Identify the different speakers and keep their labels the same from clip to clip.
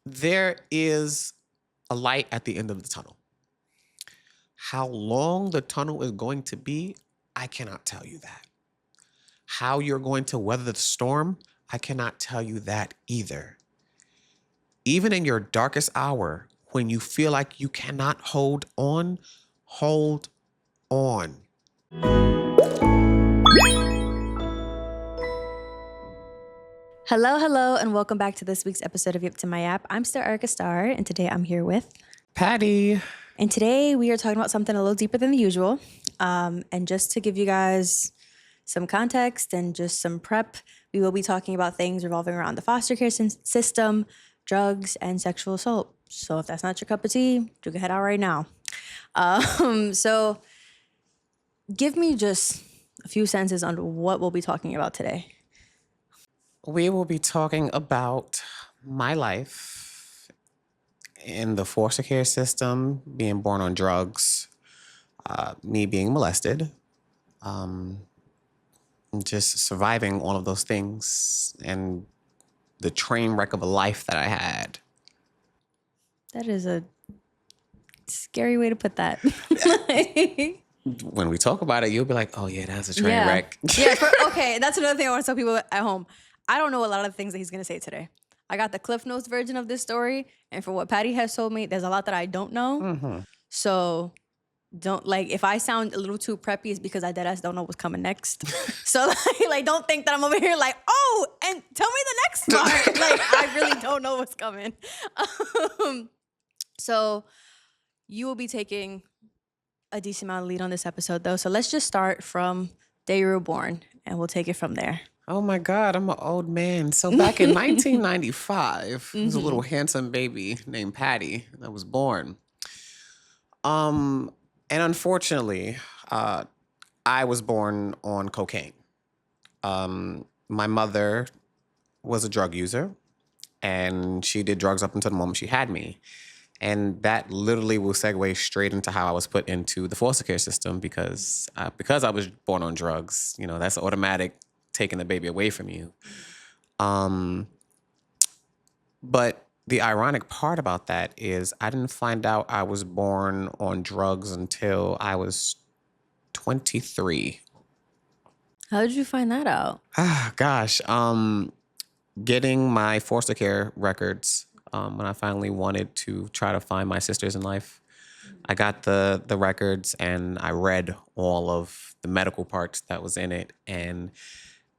Speaker 1: There is a light at the end of the tunnel. How long the tunnel is going to be, I cannot tell you that. How you're going to weather the storm, I cannot tell you that either. Even in your darkest hour, when you feel like you cannot hold on, hold on.
Speaker 2: Hello, hello, and welcome back to this week's episode of Yip to My App. I'm Star Erica Star, and today I'm here with
Speaker 1: Patty.
Speaker 2: And today we are talking about something a little deeper than the usual. And just to give you guys some context and just some prep, we will be talking about things revolving around the foster care system, drugs, and sexual assault. So if that's not your cup of tea, you can head out right now. So give me just a few sentences on what we'll be talking about today.
Speaker 1: We will be talking about my life in the foster care system, being born on drugs, me being molested, just surviving all of those things, and the train wreck of a life that I had.
Speaker 2: That is a scary way to put that.
Speaker 1: When we talk about it, you'll be like, oh yeah, that's a train wreck.
Speaker 2: Yeah, okay, that's another thing I want to tell people at home. I don't know a lot of the things that he's going to say today. I got the Cliff Notes version of this story, and from what Patty has told me, there's a lot that I don't know.
Speaker 1: Mm-hmm.
Speaker 2: So don't, like, if I sound a little too preppy, it's because I deadass don't know what's coming next. So like don't think that I'm over here like, oh, and tell me the next part. Like, I really don't know what's coming. So you will be taking a decent amount of lead on this episode, though. So let's just start from day you were born, and we'll take it from there.
Speaker 1: Oh my God, I'm an old man. So back in 1995, there was a little handsome baby named Patty that was born. And unfortunately, I was born on cocaine. My mother was a drug user, and she did drugs up until the moment she had me. And that literally will segue straight into how I was put into the foster care system because I was born on drugs. You know, that's automatic taking the baby away from you. But the ironic part about that is I didn't find out I was born on drugs until I was 23.
Speaker 2: How did you find that out?
Speaker 1: Gosh, getting my foster care records when I finally wanted to try to find my sisters in life. I got the records and I read all of the medical parts that was in it, and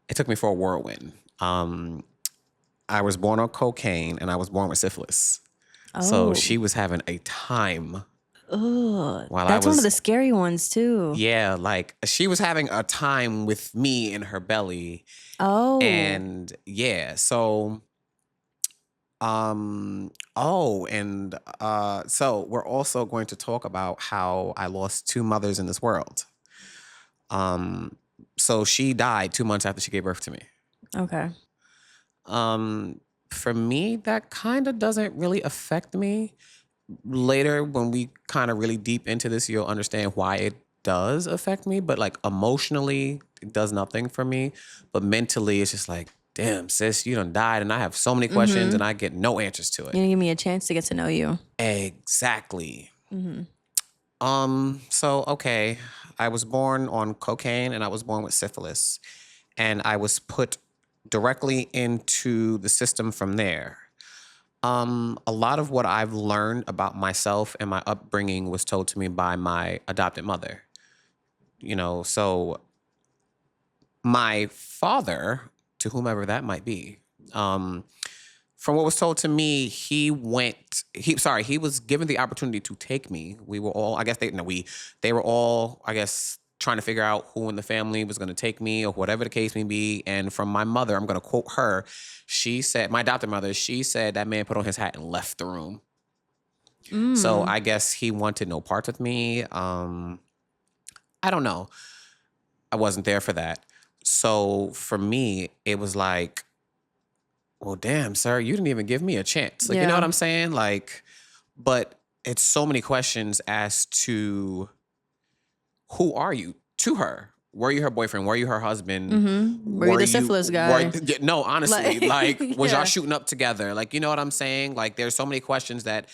Speaker 1: it took me for a whirlwind. I was born on cocaine and I was born with syphilis. So she was having a time.
Speaker 2: Ugh, that's one of the scary ones too.
Speaker 1: Yeah, like she was having a time with me in her belly.
Speaker 2: Oh.
Speaker 1: And yeah, so so we're also going to talk about how I lost two mothers in this world. So she died 2 months after she gave birth to me.
Speaker 2: Okay.
Speaker 1: For me, that kind of doesn't really affect me. Later, when we kind of really deep into this, you'll understand why it does affect me. But like emotionally, it does nothing for me. But mentally, it's just like, damn, sis, you done died, and I have so many questions, and I get no answers to it.
Speaker 2: You didn't give me a chance to get to know you.
Speaker 1: Exactly. So, okay, I was born on cocaine, and I was born with syphilis. And I was put directly into the system from there. A lot of what I've learned about myself and my upbringing was told to me by my adopted mother. You know, so my father, to whomever that might be, from what was told to me, he was given the opportunity to take me. We were all, they were all, I guess, trying to figure out who in the family was going to take me or whatever the case may be. And from my mother, I'm going to quote her. She said, my adopted mother, she said that man put on his hat and left the room. So I guess he wanted no parts with me. I don't know. I wasn't there for that. So for me, it was like, well, damn, sir, you didn't even give me a chance. Like, you know what I'm saying? Like, but it's so many questions as to who are you to her? Were you her boyfriend? Were you her husband?
Speaker 2: Were you the syphilis guy?
Speaker 1: No, honestly, like, was
Speaker 2: yeah.
Speaker 1: y'all shooting up together? Like, you know what I'm saying? Like, there's so many questions that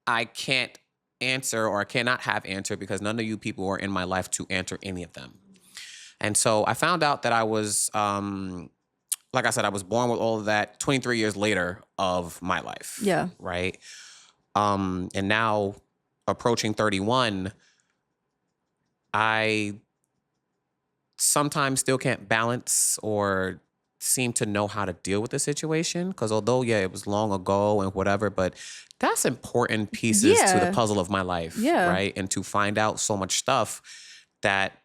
Speaker 1: I can't answer or I cannot have answered because none of you people are in my life to answer any of them. And so I found out that I was, like I said, I was born with all of that 23 years later of my life.
Speaker 2: Yeah.
Speaker 1: Right. And now approaching 31, I sometimes still can't balance or seem to know how to deal with the situation. Because although, yeah, it was long ago and whatever, but that's important pieces to the
Speaker 2: Yeah.
Speaker 1: puzzle of my life.
Speaker 2: Yeah.
Speaker 1: Right. And to find out so much stuff that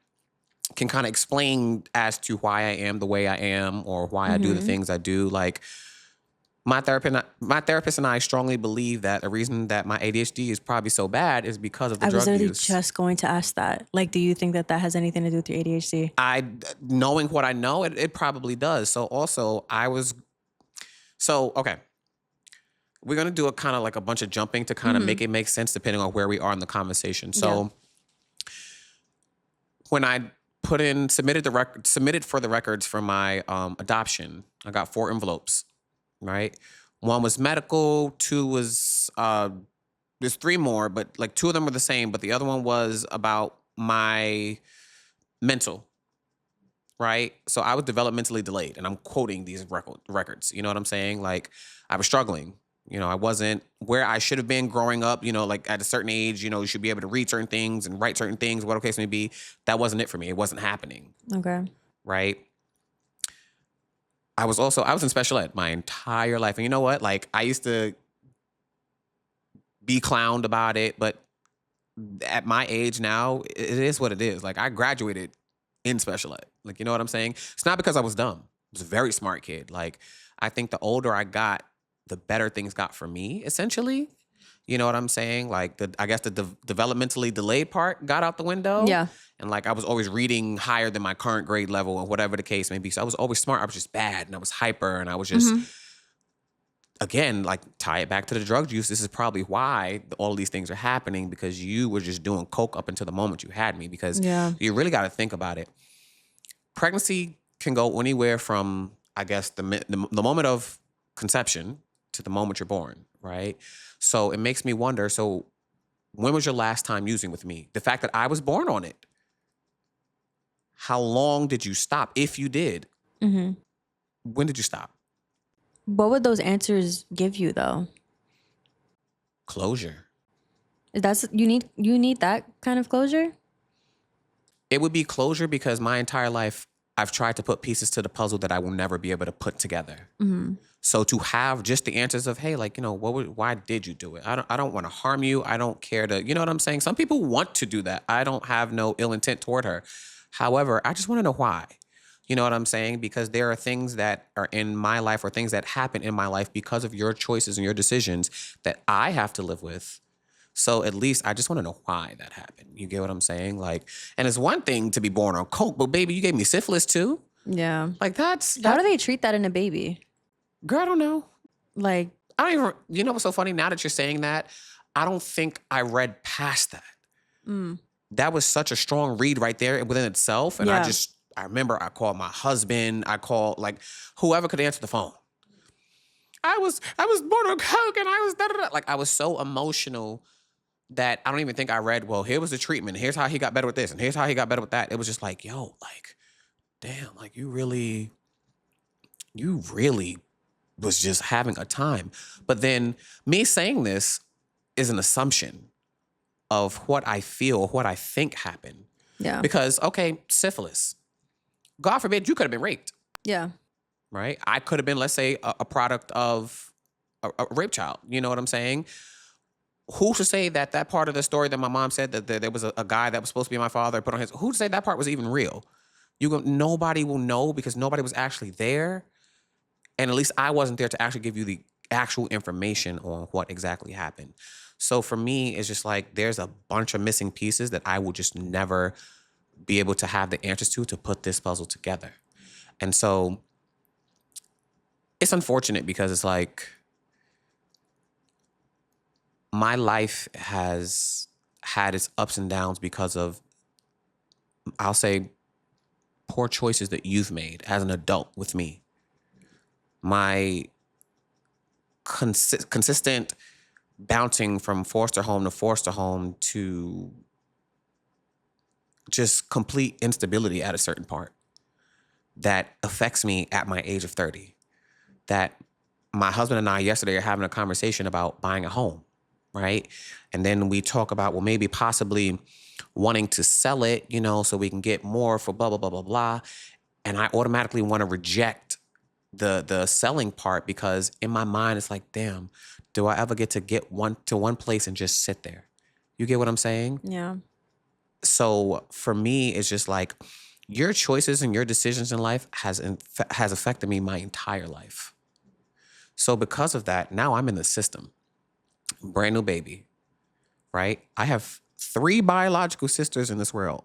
Speaker 1: can kind of explain as to why I am the way I am or why I do the things I do. Like my therapist and I strongly believe that the reason that my ADHD is probably so bad is because of the
Speaker 2: I was
Speaker 1: drug
Speaker 2: literally
Speaker 1: use.
Speaker 2: just going to ask that. Like, do you think that has anything to do with your ADHD?
Speaker 1: Knowing what I know, it probably does. So also okay. We're going to do a kind of like a bunch of jumping to kind of make it make sense depending on where we are in the conversation. So when I submitted for the records for my adoption, I got 4 envelopes, right? 1 was medical, 2 was there's 3 more, but like 2 of them were the same, but the other one was about my mental, right? So I was developmentally delayed, and I'm quoting these records. You know what I'm saying? Like I was struggling. You know, I wasn't where I should have been growing up. You know, like at a certain age, you know, you should be able to read certain things and write certain things, whatever the case may be. That wasn't it for me. It wasn't happening.
Speaker 2: Okay.
Speaker 1: Right. I was in special ed my entire life. And you know what? Like I used to be clowned about it, but at my age now, it is what it is. Like I graduated in special ed. Like, you know what I'm saying? It's not because I was dumb. I was a very smart kid. Like I think the older I got, the better things got for me, essentially. You know what I'm saying? Like I guess the developmentally delayed part got out the window.
Speaker 2: Yeah.
Speaker 1: And like I was always reading higher than my current grade level or whatever the case may be. So I was always smart. I was just bad and I was hyper and I was just, again, like tie it back to the drug use. This is probably why all these things are happening because you were just doing coke up until the moment you had me because you really got to think about it. Pregnancy can go anywhere from, I guess, the moment of conception to the moment you're born, right? So it makes me wonder, so when was your last time using with me? The fact that I was born on it. How long did you stop? If you did, when did you stop?
Speaker 2: What would those answers give you though?
Speaker 1: Closure.
Speaker 2: You need that kind of closure?
Speaker 1: It would be closure because my entire life I've tried to put pieces to the puzzle that I will never be able to put together. So to have just the answers of, hey, like, you know, why did you do it? I don't want to harm you. I don't care to, you know what I'm saying? Some people want to do that. I don't have no ill intent toward her. However, I just want to know why. You know what I'm saying? Because there are things that are in my life or things that happen in my life because of your choices and your decisions that I have to live with. So at least I just want to know why that happened. You get what I'm saying? Like, and it's one thing to be born on coke, but baby, you gave me syphilis too.
Speaker 2: Yeah.
Speaker 1: Like
Speaker 2: How do they treat that in a baby?
Speaker 1: Girl, I don't know.
Speaker 2: Like,
Speaker 1: I don't even, you know what's so funny? Now that you're saying that, I don't think I read past that. That was such a strong read right there within itself. And I remember I called my husband. I called like whoever could answer the phone. I was born on coke and I was da-da-da. Like I was so emotional that I don't even think I read, well, here was the treatment. Here's how he got better with this. And here's how he got better with that. It was just like, yo, like, damn, like you really was just having a time. But then me saying this is an assumption of what I feel, what I think happened.
Speaker 2: yeah.
Speaker 1: Because, okay, syphilis. God forbid you could have been raped,
Speaker 2: Yeah.
Speaker 1: right? I could have been, let's say, a product of a rape child. You know what I'm saying? Who's to say that part of the story that my mom said that there was a guy that was supposed to be my father put on his, who's to say that part was even real? Nobody will know because nobody was actually there. And at least I wasn't there to actually give you the actual information on what exactly happened. So for me, it's just like there's a bunch of missing pieces that I will just never be able to have the answers to put this puzzle together. And so it's unfortunate because it's like my life has had its ups and downs because of, I'll say, poor choices that you've made as an adult with me. My consistent bouncing from foster home to foster home to just complete instability at a certain part that affects me at my age of 30. That my husband and I yesterday are having a conversation about buying a home, right? And then we talk about, well, maybe possibly wanting to sell it, so we can get more for blah, blah, blah, blah, blah. And I automatically want to reject the selling part because in my mind, it's like, damn, do I ever get to get one place and just sit there? You get what I'm saying?
Speaker 2: Yeah.
Speaker 1: So for me, it's just like your choices and your decisions in life has affected me my entire life. So because of that, now I'm in the system. Brand new baby, right? I have 3 biological sisters in this world.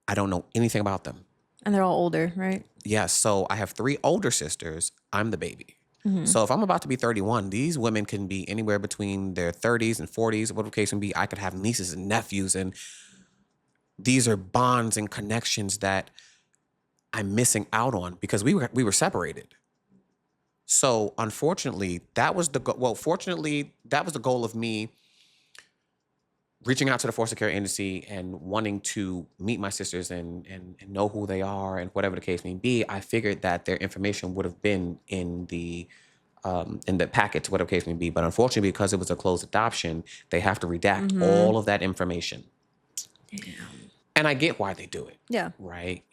Speaker 1: I don't know anything about them.
Speaker 2: And they're all older, right?
Speaker 1: Yes. So I have 3 older sisters. I'm the baby. So if I'm about to be 31, these women can be anywhere between their 30s and 40s, whatever the case may be. I could have nieces and nephews, and these are bonds and connections that I'm missing out on because we were separated. So unfortunately, that was fortunately, that was the goal of me reaching out to the foster care agency and wanting to meet my sisters and know who they are and whatever the case may be. I figured that their information would have been in the packet, whatever the case may be. But unfortunately, because it was a closed adoption, they have to redact all of that information. And I get why they do it.
Speaker 2: Yeah.
Speaker 1: Right?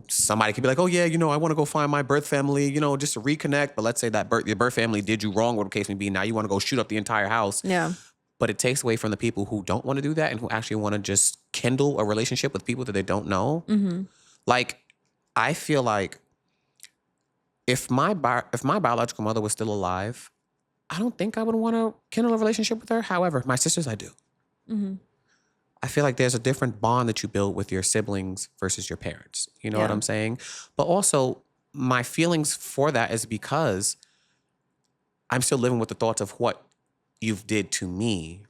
Speaker 1: Somebody could be like, oh, yeah, I want to go find my birth family, just to reconnect. But let's say that your birth family did you wrong, whatever the case may be. Now you want to go shoot up the entire house.
Speaker 2: Yeah.
Speaker 1: But it takes away from the people who don't want to do that and who actually want to just kindle a relationship with people that they don't know. Like, I feel like if my biological mother was still alive, I don't think I would want to kindle a relationship with her. However, my sisters, I do. I feel like there's a different bond that you build with your siblings versus your parents. You know what I'm saying? But also, my feelings for that is because I'm still living with the thoughts of what you've did to me.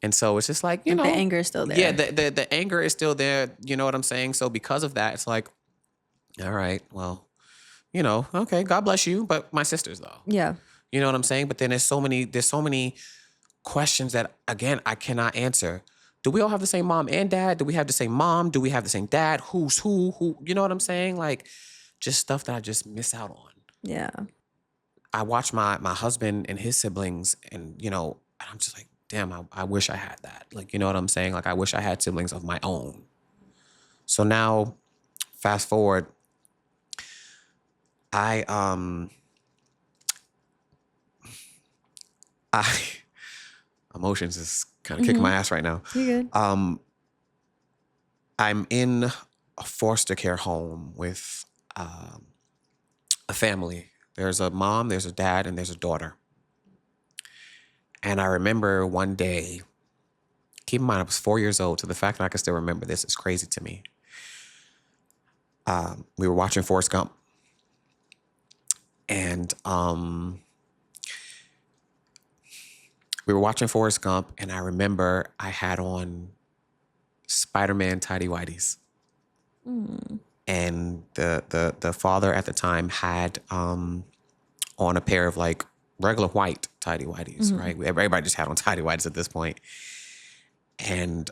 Speaker 1: And so it's just like,
Speaker 2: the anger is still there.
Speaker 1: Yeah, the anger is still there. You know what I'm saying? So because of that, it's like, all right, well, okay, God bless you. But my sisters though.
Speaker 2: Yeah.
Speaker 1: You know what I'm saying? But then there's so many questions that, again, I cannot answer. Do we all have the same mom and dad? Do we have the same mom? Do we have the same dad? Who's who? You know what I'm saying? Like, just stuff that I just miss out on.
Speaker 2: Yeah.
Speaker 1: I watch my husband and his siblings and, and I'm just like, damn, I wish I had that. Like, you know what I'm saying? Like, I wish I had siblings of my own. So now, fast forward, emotions is kind of kicking my ass right now.
Speaker 2: You're good.
Speaker 1: I'm in a foster care home with a family. There's a mom, there's a dad, and there's a daughter. And I remember one day, keep in mind I was 4 years old, so the fact that I can still remember this is crazy to me. We were watching Forrest Gump. And we were watching Forrest Gump, and I remember I had on Spider-Man tidy whities. And the father at the time had on a pair of like regular white tidy whities, right? Everybody just had on tidy whities at this point. And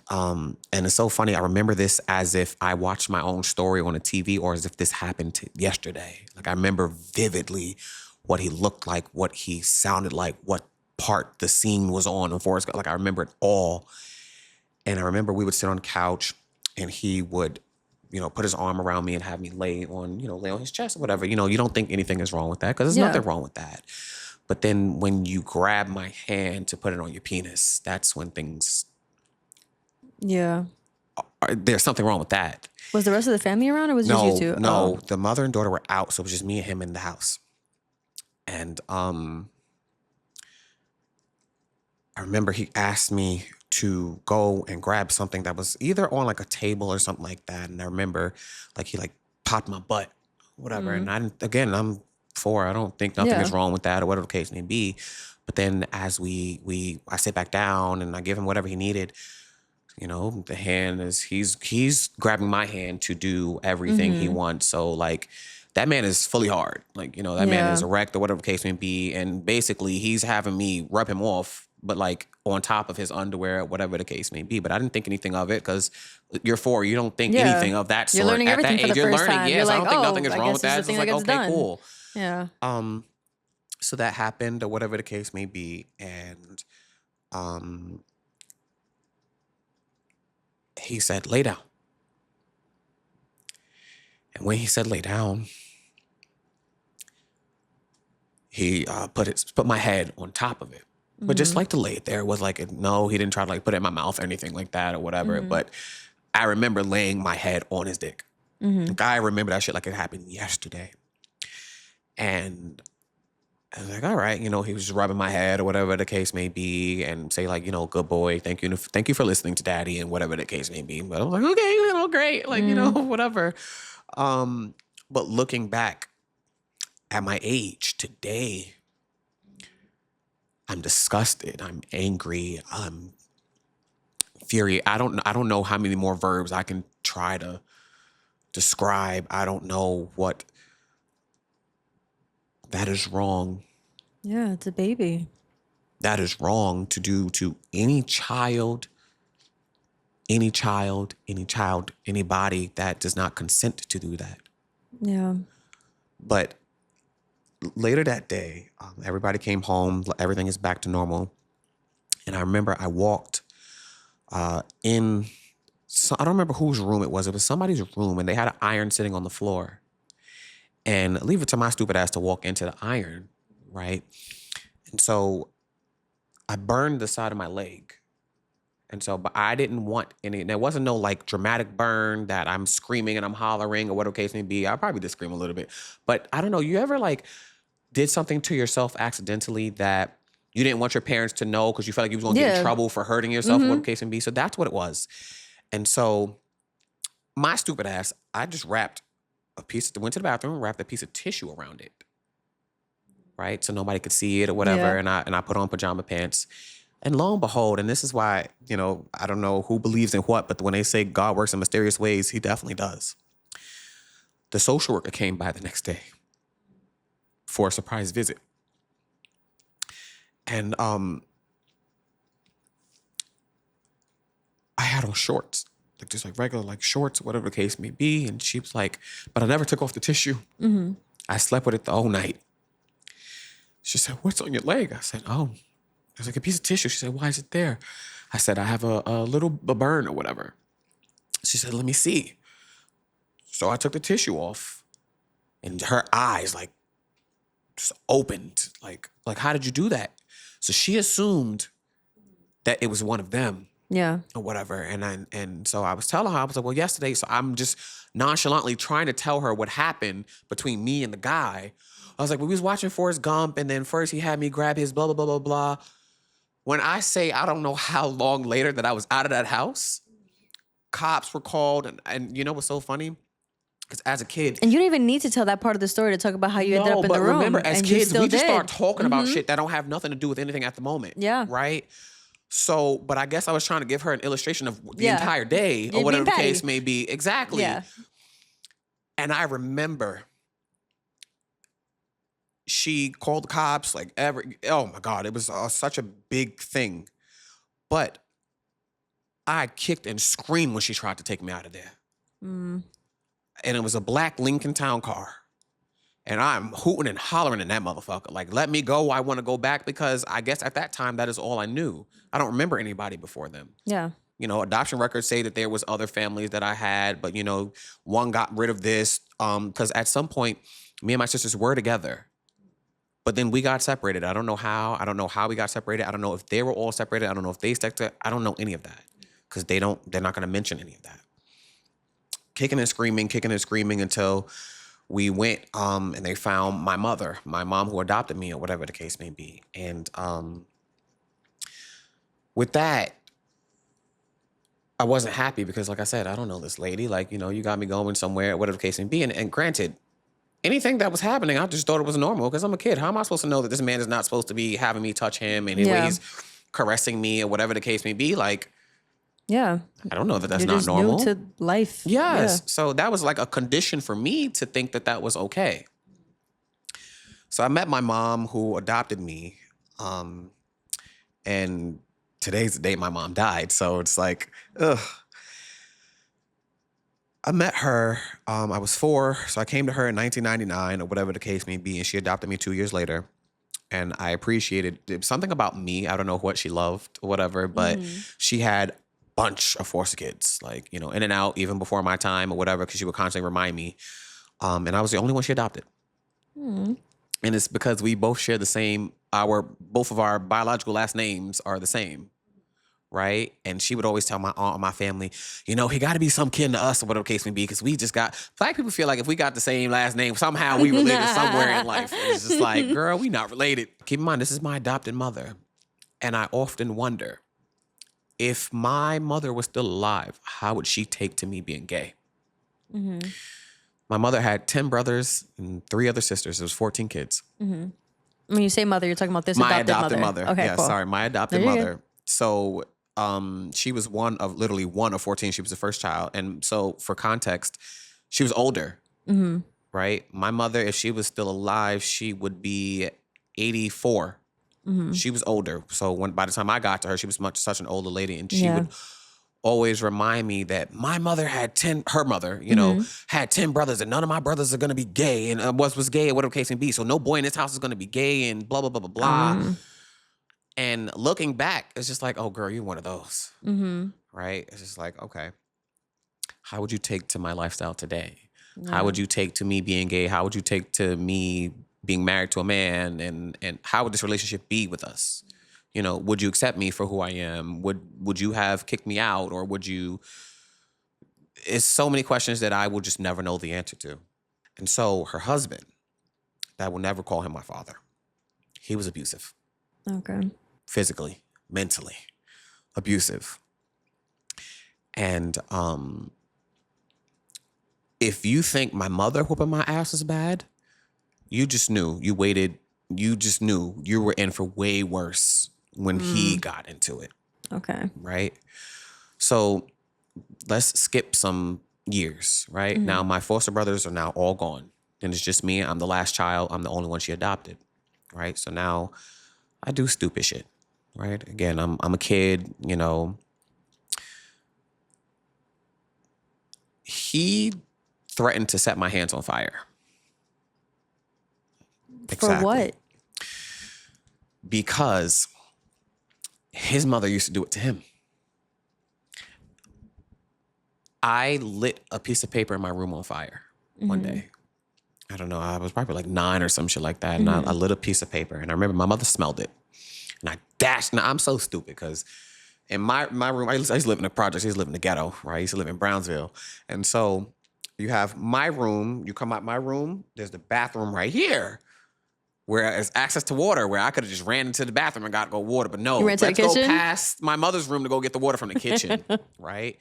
Speaker 1: it's so funny. I remember this as if I watched my own story on a TV or as if this happened yesterday. Like, I remember vividly what he looked like, what he sounded like, what part the scene was on in Forrest Gump. Like, I remember it all. And I remember we would sit on the couch and he would, put his arm around me and have me lay on his chest or whatever. You don't think anything is wrong with that because there's nothing wrong with that. But then when you grab my hand to put it on your penis, that's when things...
Speaker 2: Yeah.
Speaker 1: There's something wrong with that.
Speaker 2: Was the rest of the family around, or was it just you two?
Speaker 1: No, the mother and daughter were out, so it was just me and him in the house. And I remember he asked me to go and grab something that was either on like a table or something like that. And I remember like he like popped my butt, whatever. And I'm 4. I don't think nothing is wrong with that or whatever the case may be. But then as I sit back down and I give him whatever he needed, You know, the hand is he's grabbing my hand to do everything he wants. So like that man is fully hard. Like, you know, that man is
Speaker 2: Yeah.
Speaker 1: erect or whatever the case may be. And basically he's having me rub him off, but like on top of his underwear, whatever the case may be. But I didn't think anything of it because you're 4, you don't think
Speaker 2: Yeah.
Speaker 1: anything of that
Speaker 2: You're
Speaker 1: sort.
Speaker 2: learning
Speaker 1: At that
Speaker 2: everything for
Speaker 1: age,
Speaker 2: the
Speaker 1: you're
Speaker 2: first
Speaker 1: learning.
Speaker 2: time.
Speaker 1: Yes,
Speaker 2: You're
Speaker 1: I
Speaker 2: like,
Speaker 1: don't think
Speaker 2: oh,
Speaker 1: nothing is
Speaker 2: I
Speaker 1: wrong
Speaker 2: guess
Speaker 1: with
Speaker 2: this is
Speaker 1: that.
Speaker 2: the
Speaker 1: It's
Speaker 2: thing
Speaker 1: just
Speaker 2: that
Speaker 1: like,
Speaker 2: gets
Speaker 1: okay,
Speaker 2: done.
Speaker 1: cool.
Speaker 2: Yeah.
Speaker 1: So that happened or whatever the case may be. And he said, lay down. And when he said lay down, he put my head on top of it. But just like to lay it there was like, no, he didn't try to like put it in my mouth or anything like that or whatever. But I remember laying my head on his dick. Like, I remember that shit like it happened yesterday. And I was like, all right, you know, he was just rubbing my head or whatever the case may be and say like, you know, good boy, thank you for listening to daddy and whatever the case may be. But I was like, okay, you know, great. Like, you know, whatever. But looking back at my age today, I'm disgusted. I'm angry. I'm furious. I don't know how many more verbs I can try to describe. I don't know what that is wrong.
Speaker 2: Yeah, it's a baby.
Speaker 1: That is wrong to do to any child, anybody that does not consent to do that.
Speaker 2: Yeah.
Speaker 1: But later that day, everybody came home. Everything is back to normal. And I remember I walked in, I don't remember whose room it was. It was somebody's room, and they had an iron sitting on the floor. And leave it to my stupid ass to walk into the iron, right? And so I burned the side of my leg. And so, but I didn't want any, there wasn't no like dramatic burn that I'm screaming and I'm hollering or whatever the case may be. I probably did scream a little bit. But I don't know, you ever like did something to yourself accidentally that you didn't want your parents to know because you felt like you was gonna get in
Speaker 2: Yeah.
Speaker 1: trouble for hurting yourself or whatever the case may be? So that's what it was. And so my stupid ass, I just went to the bathroom, wrapped a piece of tissue around it. Right? So nobody could see it or whatever.
Speaker 2: Yeah.
Speaker 1: And I put on pajama pants. And lo and behold, and this is why, you know, I don't know who believes in what, but when they say God works in mysterious ways, he definitely does. The social worker came by the next day for a surprise visit. And I had on shorts, like just like regular like shorts, whatever the case may be. And she was like, but I never took off the tissue. I slept with it the whole night. She said, what's on your leg? I said, oh, there's like a piece of tissue. She said, why is it there? I said, I have a little burn or whatever. She said, let me see. So I took the tissue off and her eyes like just opened. Like, how did you do that? So she assumed that it was one of them
Speaker 2: Yeah.
Speaker 1: or whatever. And so I was telling her, I was like, well, yesterday, so I'm just nonchalantly trying to tell her what happened between me and the guy. I was like, well, we was watching Forrest Gump, and then first he had me grab his blah, blah, blah, blah, blah. When I say I don't know how long later that I was out of that house, cops were called, and you know what's so funny? Because as a kid,
Speaker 2: And you don't even need to tell that part of the story to talk about how you ended up in
Speaker 1: but
Speaker 2: the room.
Speaker 1: remember, as
Speaker 2: and you
Speaker 1: kids,
Speaker 2: still
Speaker 1: we just
Speaker 2: did.
Speaker 1: start talking about shit that don't have nothing to do with anything at the moment.
Speaker 2: Yeah.
Speaker 1: Right? So, but I guess I was trying to give her an illustration of the
Speaker 2: Yeah.
Speaker 1: entire day
Speaker 2: You're
Speaker 1: or
Speaker 2: being
Speaker 1: whatever the
Speaker 2: petty.
Speaker 1: case may be. Exactly.
Speaker 2: Yeah.
Speaker 1: And I remember she called the cops oh my God, it was such a big thing. But I kicked and screamed when she tried to take me out of there. And it was a black Lincoln Town car. And I'm hooting and hollering in that motherfucker. Like, let me go. I want to go back because I guess at that time, that is all I knew. I don't remember anybody before them.
Speaker 2: Yeah.
Speaker 1: You know, adoption records say that there was other families that I had, but, you know, one got rid of this. Because at some point, me and my sisters were together. But then we got separated. I don't know how. I don't know how we got separated. I don't know if they were all separated. I don't know if they stuck to. I don't know any of that. Because they're not going to mention any of that. Kicking and screaming until we went and they found my mom who adopted me or whatever the case may be. And with that, I wasn't happy because, like I said, I don't know this lady. Like, you know, you got me going somewhere, whatever the case may be. And granted, anything that was happening, I just thought it was normal because I'm a kid. How am I supposed to know that this man is not supposed to be having me touch him and the way
Speaker 2: Yeah.
Speaker 1: he's caressing me or whatever the case may be? Like,
Speaker 2: Yeah.
Speaker 1: I don't know that that's
Speaker 2: You're
Speaker 1: not
Speaker 2: just
Speaker 1: normal.
Speaker 2: new to life.
Speaker 1: Yes. So that was like a condition for me to think that that was okay. So I met my mom who adopted me. And today's the day my mom died. So it's like, ugh. I met her. I was 4. So I came to her in 1999 or whatever the case may be. And she adopted me 2 years later. And I appreciated it. Something about me. I don't know what she loved or whatever, but she had a bunch of foster kids, like, you know, in and out, even before my time or whatever, because she would constantly remind me. And I was the only one she adopted.
Speaker 2: Mm.
Speaker 1: And it's because we both share the same, both of our biological last names are the same. Right. And she would always tell my aunt and my family, you know, he got to be some kin to us or whatever the case may be, because we just got, Black people feel like if we got the same last name, somehow we related somewhere in life. It's just like, girl, we not related. Keep in mind, this is my adopted mother. And I often wonder, if my mother was still alive, how would she take to me being gay?
Speaker 2: Mm-hmm.
Speaker 1: My mother had 10 brothers and 3 other sisters. It was 14 kids.
Speaker 2: Mm-hmm. When you say mother, you're talking about this
Speaker 1: My
Speaker 2: adopted mother. Okay,
Speaker 1: yeah,
Speaker 2: cool.
Speaker 1: sorry, my adopted
Speaker 2: No, you're
Speaker 1: mother. So she was literally one of 14. She was the first child. And so for context, she was older,
Speaker 2: Mm-hmm.
Speaker 1: right? My mother, if she was still alive, she would be 84.
Speaker 2: Mm-hmm.
Speaker 1: She was older. So by the time I got to her, she was such an older lady. And she
Speaker 2: Yeah.
Speaker 1: would always remind me that my mother had 10, her mother, you know, had 10 brothers, and none of my brothers are going to be gay, and was gay or whatever the case may be. So no boy in this house is going to be gay, and blah, blah, blah, blah, blah. And looking back, it's just like, oh, girl, you're one of those,
Speaker 2: Mm-hmm.
Speaker 1: right? It's just like, okay, how would you take to my lifestyle today?
Speaker 2: Yeah.
Speaker 1: How would you take to me being gay? How would you take to me being married to a man? And how would this relationship be with us? You know, would you accept me for who I am? Would you have kicked me out, or would you? It's so many questions that I will just never know the answer to. And so her husband, I will never call him my father. He was abusive.
Speaker 2: Okay.
Speaker 1: Physically, mentally abusive. And if you think my mother whooping my ass is bad, you just knew. You waited. You just knew you were in for way worse when he got into it.
Speaker 2: Okay.
Speaker 1: Right? So let's skip some years, right? Now my foster brothers are now all gone. And it's just me. I'm the last child. I'm the only one she adopted. Right? So now I do stupid shit. Right? Again, I'm a kid, you know. He threatened to set my hands on fire.
Speaker 2: For what?
Speaker 1: Because his mother used to do it to him. I lit a piece of paper in my room on fire one day. I don't know. I was probably like 9 or some shit like that. And I lit a piece of paper. And I remember my mother smelled it. And I dashed. Now, I'm so stupid because in my room, I used to live in the projects. I used to live in the ghetto, right? I used to live in Brownsville. And so you have my room. You come out my room. There's the bathroom right here, where there's access to water, where I could have just ran into the bathroom and got to go water. But no,
Speaker 2: You ran to the
Speaker 1: let's go
Speaker 2: kitchen?
Speaker 1: past my mother's room to go get the water from the kitchen, right?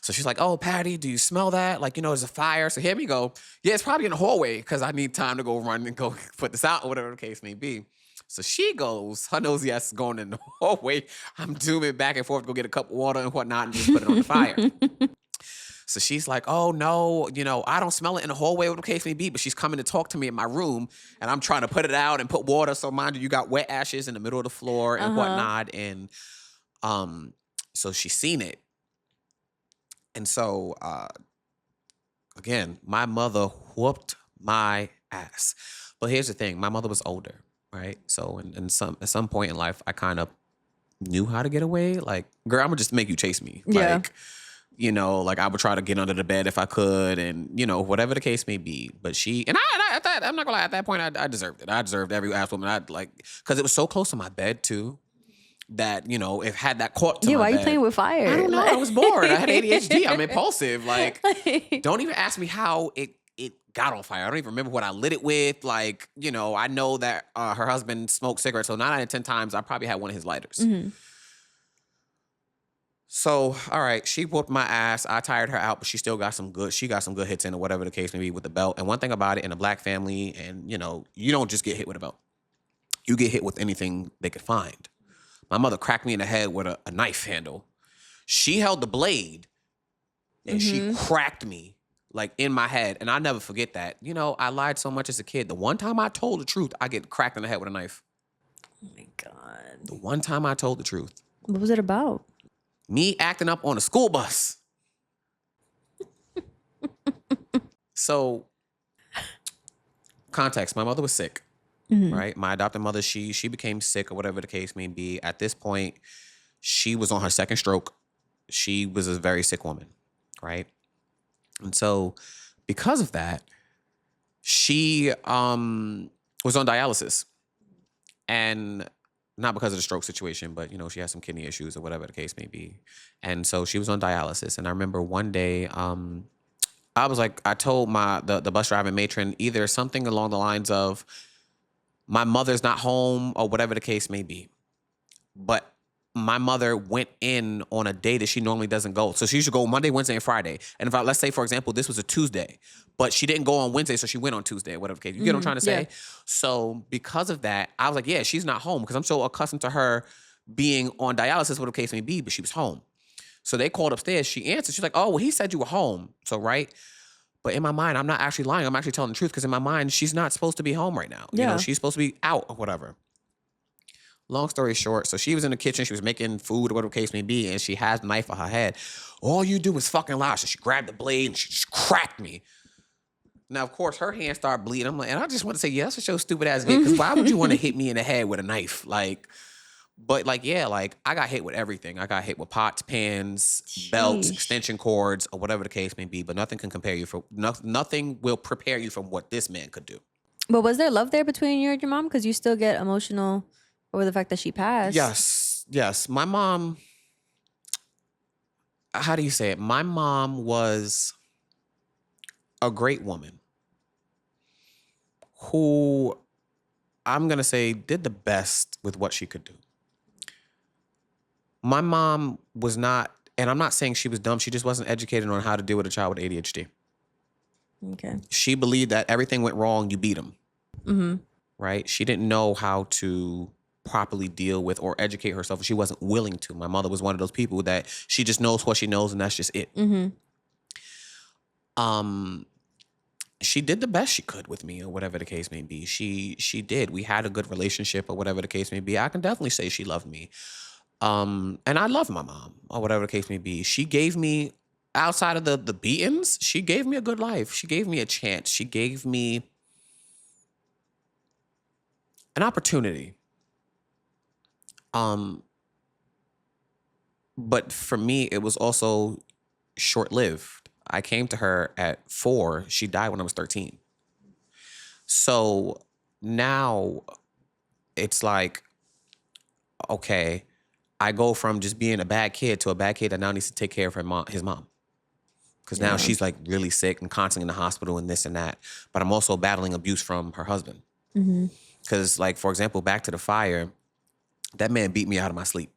Speaker 1: So she's like, oh, Patty, do you smell that? Like, you know, there's a fire. So here we go. Yeah, it's probably in the hallway because I need time to go run and go put this out or whatever the case may be. So she goes, her nosy ass is going in the hallway. I'm zooming back and forth to go get a cup of water and whatnot and just put it on the fire. So she's like, oh, no, you know, I don't smell it in the hallway, whatever the case may be, but she's coming to talk to me in my room, and I'm trying to put it out and put water. So mind you, you got wet ashes in the middle of the floor and whatnot. And so she's seen it. And so, again, my mother whooped my ass. But here's the thing. My mother was older, right? So at some point in life, I kind of knew how to get away. Like, girl, I'm going to just make you chase me.
Speaker 2: Yeah.
Speaker 1: Like, you know, like I would try to get under the bed if I could, and, you know, whatever the case may be. But I'm not gonna lie, at that point, I deserved it. I deserved every ass woman. Because it was so close to my bed too, that, you know, if had that caught to my
Speaker 2: Yeah, why
Speaker 1: bed.
Speaker 2: are you playing with fire?
Speaker 1: I don't know. I was bored. I had ADHD. I'm impulsive. Like, don't even ask me how it got on fire. I don't even remember what I lit it with. Like, you know, I know that her husband smoked cigarettes. So 9 out of 10 times, I probably had one of his lighters. So, all right, she whooped my ass. I tired her out, but she got some good hits in or whatever the case may be with the belt. And one thing about it, in a Black family, and, you know, you don't just get hit with a belt. You get hit with anything they could find. My mother cracked me in the head with a knife handle. She held the blade and she cracked me like in my head. And I never forget that. You know, I lied so much as a kid. The one time I told the truth, I get cracked in the head with a knife.
Speaker 2: Oh my God.
Speaker 1: The one time I told the truth.
Speaker 2: What was it about?
Speaker 1: Me acting up on a school bus. So, context, my mother was sick, right? My adopted mother, she became sick or whatever the case may be. At this point, she was on her second stroke. She was a very sick woman, right? And so, because of that, she was on dialysis. And not because of the stroke situation, but, you know, she had some kidney issues or whatever the case may be. And so she was on dialysis. And I remember one day, I was like, I told the bus driver matron either something along the lines of, my mother's not home or whatever the case may be. But my mother went in on a day that she normally doesn't go. So she used to go Monday, Wednesday, and Friday. And if let's say, for example, this was a Tuesday, but she didn't go on Wednesday, so she went on Tuesday, whatever the case. You get what I'm trying to say?
Speaker 2: Yeah.
Speaker 1: So because of that, I was like, yeah, she's not home because I'm so accustomed to her being on dialysis, whatever the case may be, but she was home. So they called upstairs. She answered. She's like, oh, well, he said you were home. So, right? But in my mind, I'm not actually lying. I'm actually telling the truth because in my mind, she's not supposed to be home right now. You know,
Speaker 2: Yeah.
Speaker 1: she's supposed to be out or whatever. Long story short, so she was in the kitchen. She was making food or whatever the case may be, and she has a knife on her head. All you do is fucking lie. So she grabbed the blade and she just cracked me. Now, of course, her hand started bleeding. I'm like, and I just want to say, yeah, that's what your stupid ass get. Because why would you want to hit me in the head with a knife? Like, but like, yeah, like I got hit with everything. I got hit with pots, pans, belts,
Speaker 2: Sheesh.
Speaker 1: extension cords, or whatever the case may be. But nothing can compare you for nothing will prepare you from what this man could do.
Speaker 2: But was there love there between you and your mom? Because you still get emotional over the fact that she passed.
Speaker 1: Yes. My mom, how do you say it? My mom was a great woman who, I'm going to say, did the best with what she could do. My mom was not, and I'm not saying she was dumb, she just wasn't educated on how to deal with a child with ADHD.
Speaker 2: Okay.
Speaker 1: She believed that everything went wrong, you beat them.
Speaker 2: Mm-hmm.
Speaker 1: Right? She didn't know how to properly deal with or educate herself. She wasn't willing to. My mother was one of those people that she just knows what she knows and that's just it.
Speaker 2: Mm-hmm.
Speaker 1: She did the best she could with me or whatever the case may be. She did. We had a good relationship or whatever the case may be. I can definitely say she loved me. And I love my mom or whatever the case may be. She gave me, outside of the beatings, she gave me a good life. She gave me a chance. She gave me an opportunity. But for me, it was also short-lived. I came to her at 4. She died when I was 13. So now it's like, okay, I go from just being a bad kid to a bad kid that now needs to take care of his mom. Because now she's like really sick and constantly in the hospital and this and that. But I'm also battling abuse from her husband. Because like, for example, back to the fire, that man beat me out of my sleep.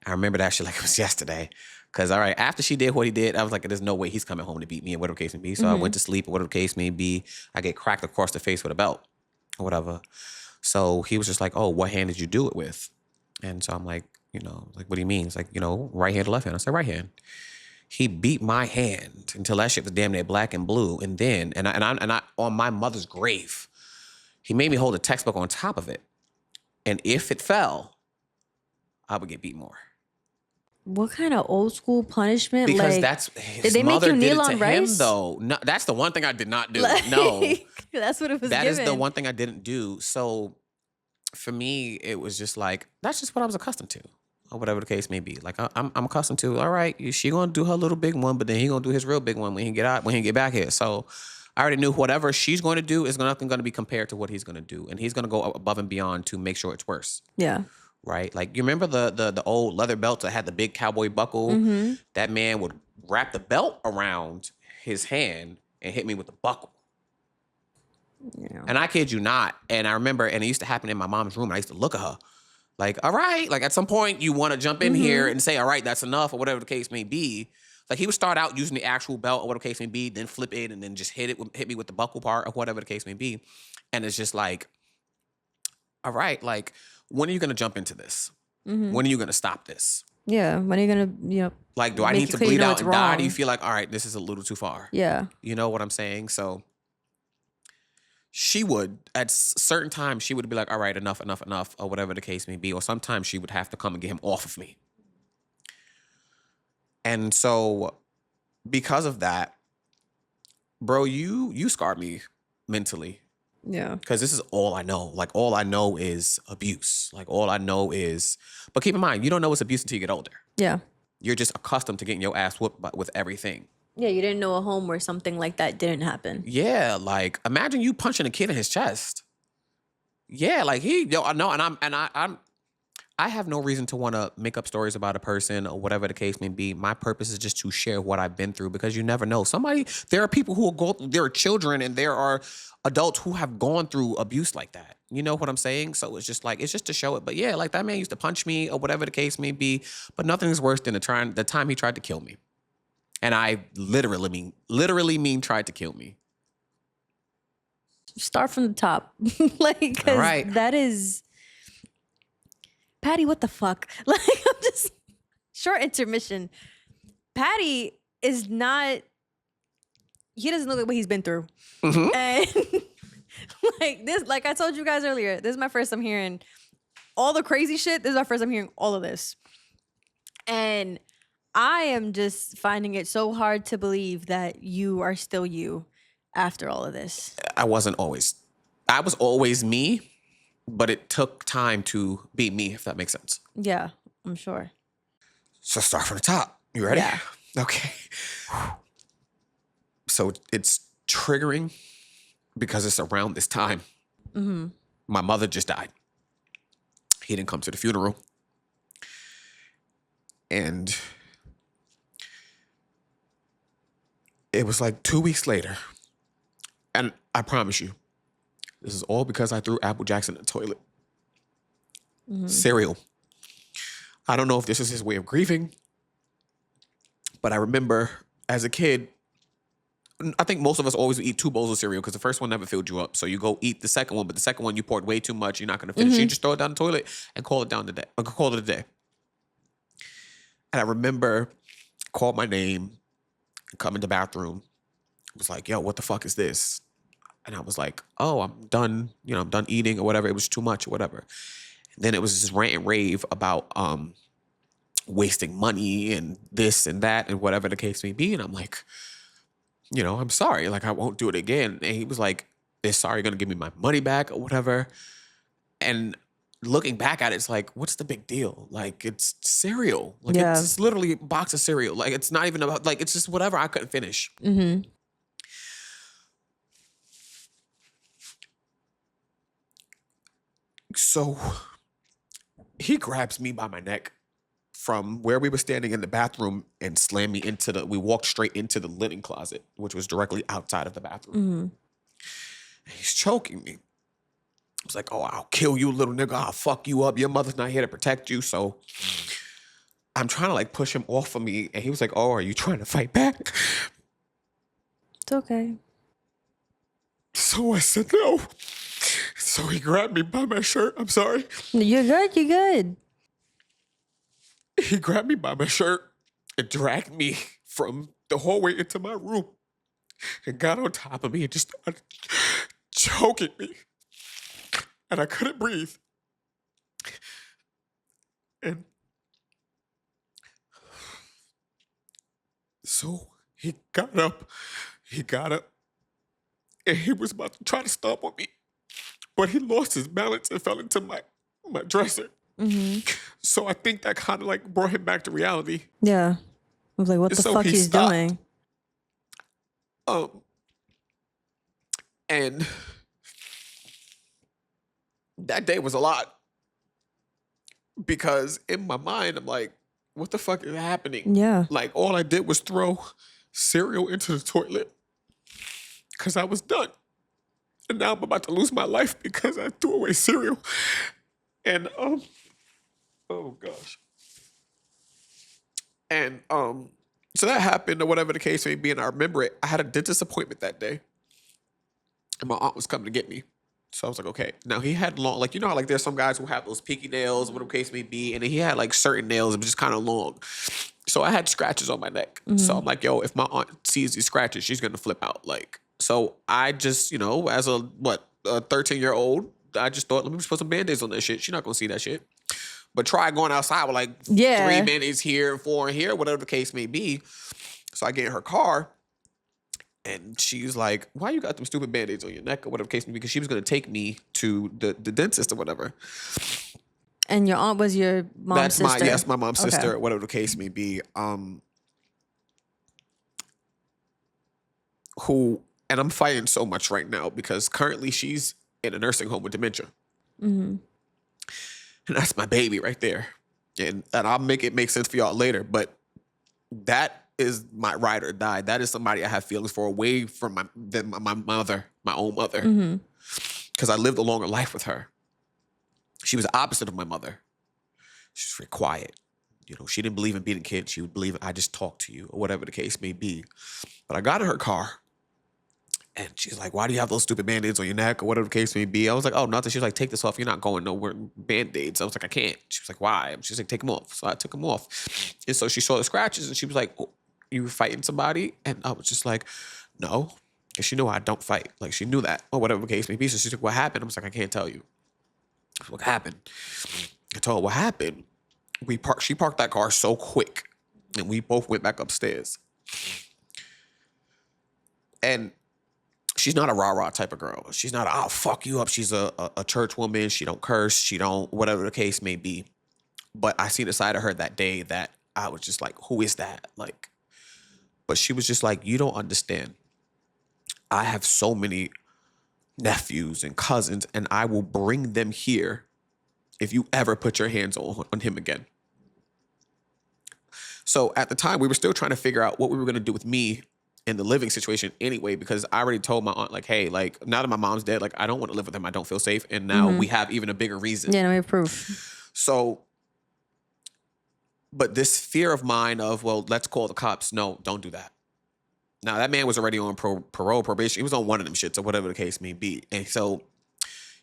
Speaker 1: I remember that shit like it was yesterday. Because, all right, after she did what he did, I was like, there's no way he's coming home to beat me or whatever the case may be. So I went to sleep or whatever the case may be. I get cracked across the face with a belt or whatever. So he was just like, oh, what hand did you do it with? And so I'm like, you know, like, what do you mean? It's like, you know, right hand or left hand? I said, right hand. He beat my hand until that shit was damn near black and blue. And then, and I on my mother's grave, he made me hold a textbook on top of it. And if it fell, I would get beat more.
Speaker 2: What kind of old school punishment?
Speaker 1: Because
Speaker 2: like,
Speaker 1: that's his
Speaker 2: did they make
Speaker 1: mother
Speaker 2: you
Speaker 1: did
Speaker 2: kneel
Speaker 1: it to
Speaker 2: on
Speaker 1: him,
Speaker 2: rice?
Speaker 1: though. No, that's the one thing I did not do.
Speaker 2: Like,
Speaker 1: No,
Speaker 2: that's what it was
Speaker 1: that is
Speaker 2: given.
Speaker 1: the one thing I didn't do. So for me, it was just like, that's just what I was accustomed to, or whatever the case may be. Like I'm accustomed to. All right, she gonna do her little big one, but then he gonna do his real big one when he get back here. So I already knew whatever she's going to do is nothing going to be compared to what he's going to do, and he's going to go above and beyond to make sure it's worse.
Speaker 2: Yeah.
Speaker 1: Right? Like, you remember the old leather belts that had the big cowboy buckle? That man would wrap the belt around his hand and hit me with the buckle.
Speaker 2: Yeah.
Speaker 1: And I kid you not. And I remember, and it used to happen in my mom's room. I used to look at her like, all right. Like, at some point, you want to jump in here and say, all right, that's enough, or whatever the case may be. Like, he would start out using the actual belt or whatever the case may be, then flip it and then just hit me with the buckle part or whatever the case may be. And it's just like, all right, like, when are you going to jump into this? When are you going to stop this?
Speaker 2: Yeah. When are you gonna,
Speaker 1: Like, do I
Speaker 2: make
Speaker 1: need
Speaker 2: it
Speaker 1: to
Speaker 2: clear you
Speaker 1: bleed
Speaker 2: know
Speaker 1: out
Speaker 2: it's
Speaker 1: and die? Do you
Speaker 2: wrong?
Speaker 1: feel like, all right, this is a little too far?
Speaker 2: Yeah.
Speaker 1: You know what I'm saying? So she would, at certain times, she would be like, all right, enough, enough, enough, or whatever the case may be. Or sometimes she would have to come and get him off of me. And so because of that, bro, you scarred me mentally.
Speaker 2: Yeah.
Speaker 1: Because this is all I know. Like, all I know is abuse. Like, all I know is, but keep in mind, you don't know it's abuse until you get older.
Speaker 2: Yeah.
Speaker 1: You're just accustomed to getting your ass whooped with everything.
Speaker 2: Yeah. You didn't know a home where something like that didn't happen.
Speaker 1: Yeah, like imagine you punching a kid in his chest. Yeah, like I know, I have no reason to want to make up stories about a person or whatever the case may be. My purpose is just to share what I've been through because you never know. There are people who will go, there are children and there are adults who have gone through abuse like that. You know what I'm saying? So it's just to show it. But yeah, like that man used to punch me or whatever the case may be. But nothing is worse than the time he tried to kill me. And I literally mean tried to kill me.
Speaker 2: Start from the top. Like,
Speaker 1: All
Speaker 2: because
Speaker 1: right.
Speaker 2: that is. Patty, what the fuck? Like, I'm just. Short intermission. Patty is not. He doesn't look like what he's been through.
Speaker 1: Mhm.
Speaker 2: And like this, like I told you guys earlier, this is my first time hearing all the crazy shit. This is my first time hearing all of this. And I am just finding it so hard to believe that you are still you after all of this.
Speaker 1: I was always me, but it took time to be me, if that makes sense.
Speaker 2: Yeah, I'm sure.
Speaker 1: So start from the top. You ready?
Speaker 2: Yeah.
Speaker 1: Okay. So it's triggering because it's around this time.
Speaker 2: Mm-hmm.
Speaker 1: My mother just died. He didn't come to the funeral. And it was like 2 weeks later. And I promise you, this is all because I threw Apple Jacks in the toilet. Cereal. I don't know if this is his way of grieving, but I remember as a kid, I think most of us always eat 2 bowls of cereal because the first one never filled you up. So you go eat the second one, but the second one you poured way too much. You're not going to finish. You just throw it down the toilet and call it a day. And I remember called my name, come in the bathroom. Was like, yo, what the fuck is this? And I was like, oh, I'm done. I'm done eating or whatever. It was too much or whatever. And then it was this rant and rave about wasting money and this and that and whatever the case may be. And I'm like, I'm sorry. Like, I won't do it again. And he was like, is sorry going to give me my money back or whatever? And looking back at it, it's like, what's the big deal? Like, it's cereal. Like,
Speaker 2: Yeah.
Speaker 1: it's literally a box of cereal. Like, it's not even about, like, it's just whatever I couldn't finish.
Speaker 2: Mm-hmm.
Speaker 1: So he grabs me by my neck from where we were standing in the bathroom and slammed me we walked straight into the linen closet, which was directly outside of the bathroom.
Speaker 2: Mm-hmm.
Speaker 1: And he's choking me. I was like, oh, I'll kill you, little nigga. I'll fuck you up. Your mother's not here to protect you. So I'm trying to like push him off of me. And he was like, oh, are you trying to fight back?
Speaker 2: It's okay.
Speaker 1: So I said no. So he grabbed me by my shirt. I'm sorry.
Speaker 2: You're good. You're good.
Speaker 1: He grabbed me by my shirt and dragged me from the hallway into my room and got on top of me and just started choking me. And I couldn't breathe. And so he got up. And he was about to try to stomp on me. But he lost his balance and fell into my dresser.
Speaker 2: Mm-hmm.
Speaker 1: So I think that kind of like brought him back to reality.
Speaker 2: Yeah. I was like, what the
Speaker 1: So
Speaker 2: fuck
Speaker 1: he
Speaker 2: he's
Speaker 1: stopped.
Speaker 2: doing?
Speaker 1: And that day was a lot because in my mind, I'm like, what the fuck is happening?
Speaker 2: Yeah.
Speaker 1: Like all I did was throw cereal into the toilet because I was done. And now I'm about to lose my life because I threw away cereal. And, oh gosh. And, so that happened or whatever the case may be. And I remember it. I had a dentist appointment that day. And my aunt was coming to get me.
Speaker 3: So I was like, okay. Now he had long, like, you know how like there's some guys who have those pinky nails, whatever the case may be, and then he had like certain nails that were just kind of long. So I had scratches on my neck. So I'm like, yo, if my aunt sees these scratches, she's gonna flip out. Like, so I just, as a 13-year-old, I just thought, let me just put some band-aids on that shit. She's not gonna see that shit. But try going outside with like 3
Speaker 2: Yeah.
Speaker 3: band-aids here and 4 in here, whatever the case may be. So I get in her car. And she's like, why you got them stupid band-aids on your neck or whatever the case may be? Because she was going to take me to the dentist or whatever.
Speaker 2: And your aunt was your mom's sister?
Speaker 3: My mom's
Speaker 2: Okay.
Speaker 3: sister, whatever the case may be. And I'm fighting so much right now because currently she's in a nursing home with dementia. And that's my baby right there. And I'll make it make sense for y'all later. But that is my ride or die. That is somebody I have feelings for away from my mother, my own mother. Because I lived a longer life with her. She was the opposite of my mother. She's very quiet. She didn't believe in beating kids. She would believe I just talk to you or whatever the case may be. But I got in her car and she's like, why do you have those stupid band-aids on your neck or whatever the case may be? I was like, oh, nothing. She was like, take this off. You're not going nowhere. Band-aids. I was like, I can't. She was like, why? She's like, take them off. So I took them off. And so she saw the scratches and she was like, oh, you were fighting somebody? And I was just like, no. Because she knew I don't fight. Like, she knew that or whatever the case may be. So she's like, what happened? I was like, I can't tell you. What happened? I told her what happened. She parked that car so quick. And we both went back upstairs. And she's not a rah-rah type of girl. She's not, I'll fuck you up. She's a church woman. She don't curse. She don't, whatever the case may be. But I seen a side of her that day that I was just like, who is that? Like, but she was just like, you don't understand. I have so many nephews and cousins, and I will bring them here if you ever put your hands on him again. So at the time, we were still trying to figure out what we were going to do with me in the living situation anyway, because I already told my aunt, like, hey, like, now that my mom's dead, like, I don't want to live with him. I don't feel safe. And now we have even a bigger reason.
Speaker 2: Yeah, no, we have proof.
Speaker 3: So, but this fear of mine of, well, let's call the cops. No, don't do that. Now, that man was already on parole, probation. He was on one of them shits or whatever the case may be. And so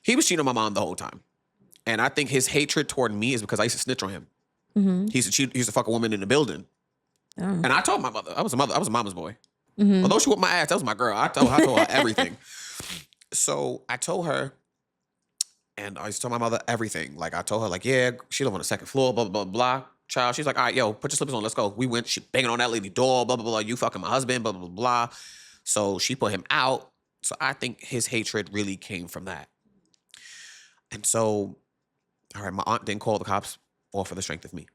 Speaker 3: he was cheating on my mom the whole time. And I think his hatred toward me is because I used to snitch on him. He used to fuck a woman in the building. And I told my mother, I was a mama's boy. Although she whooped my ass, that was my girl. I told her everything. So I told her, and I used to tell my mother everything. Like, I told her, like, yeah, she live on the second floor, blah, blah, blah, blah. Child, she's like, all right, yo, put your slippers on, let's go. We went, she banging on that lady door, blah, blah, blah, you fucking my husband, blah, blah, blah, blah. So she put him out. So I think his hatred really came from that. And so, all right, my aunt didn't call the cops all for the strength of me.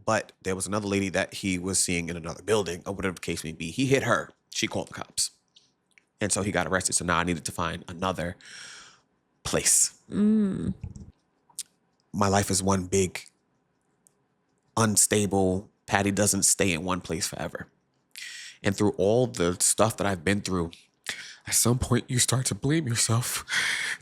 Speaker 3: But there was another lady that he was seeing in another building or whatever the case may be. He hit her. She called the cops. And so he got arrested. So now I needed to find another place. My life is one big, unstable. Patty doesn't stay in one place forever. And through all the stuff that I've been through, at some point you start to blame yourself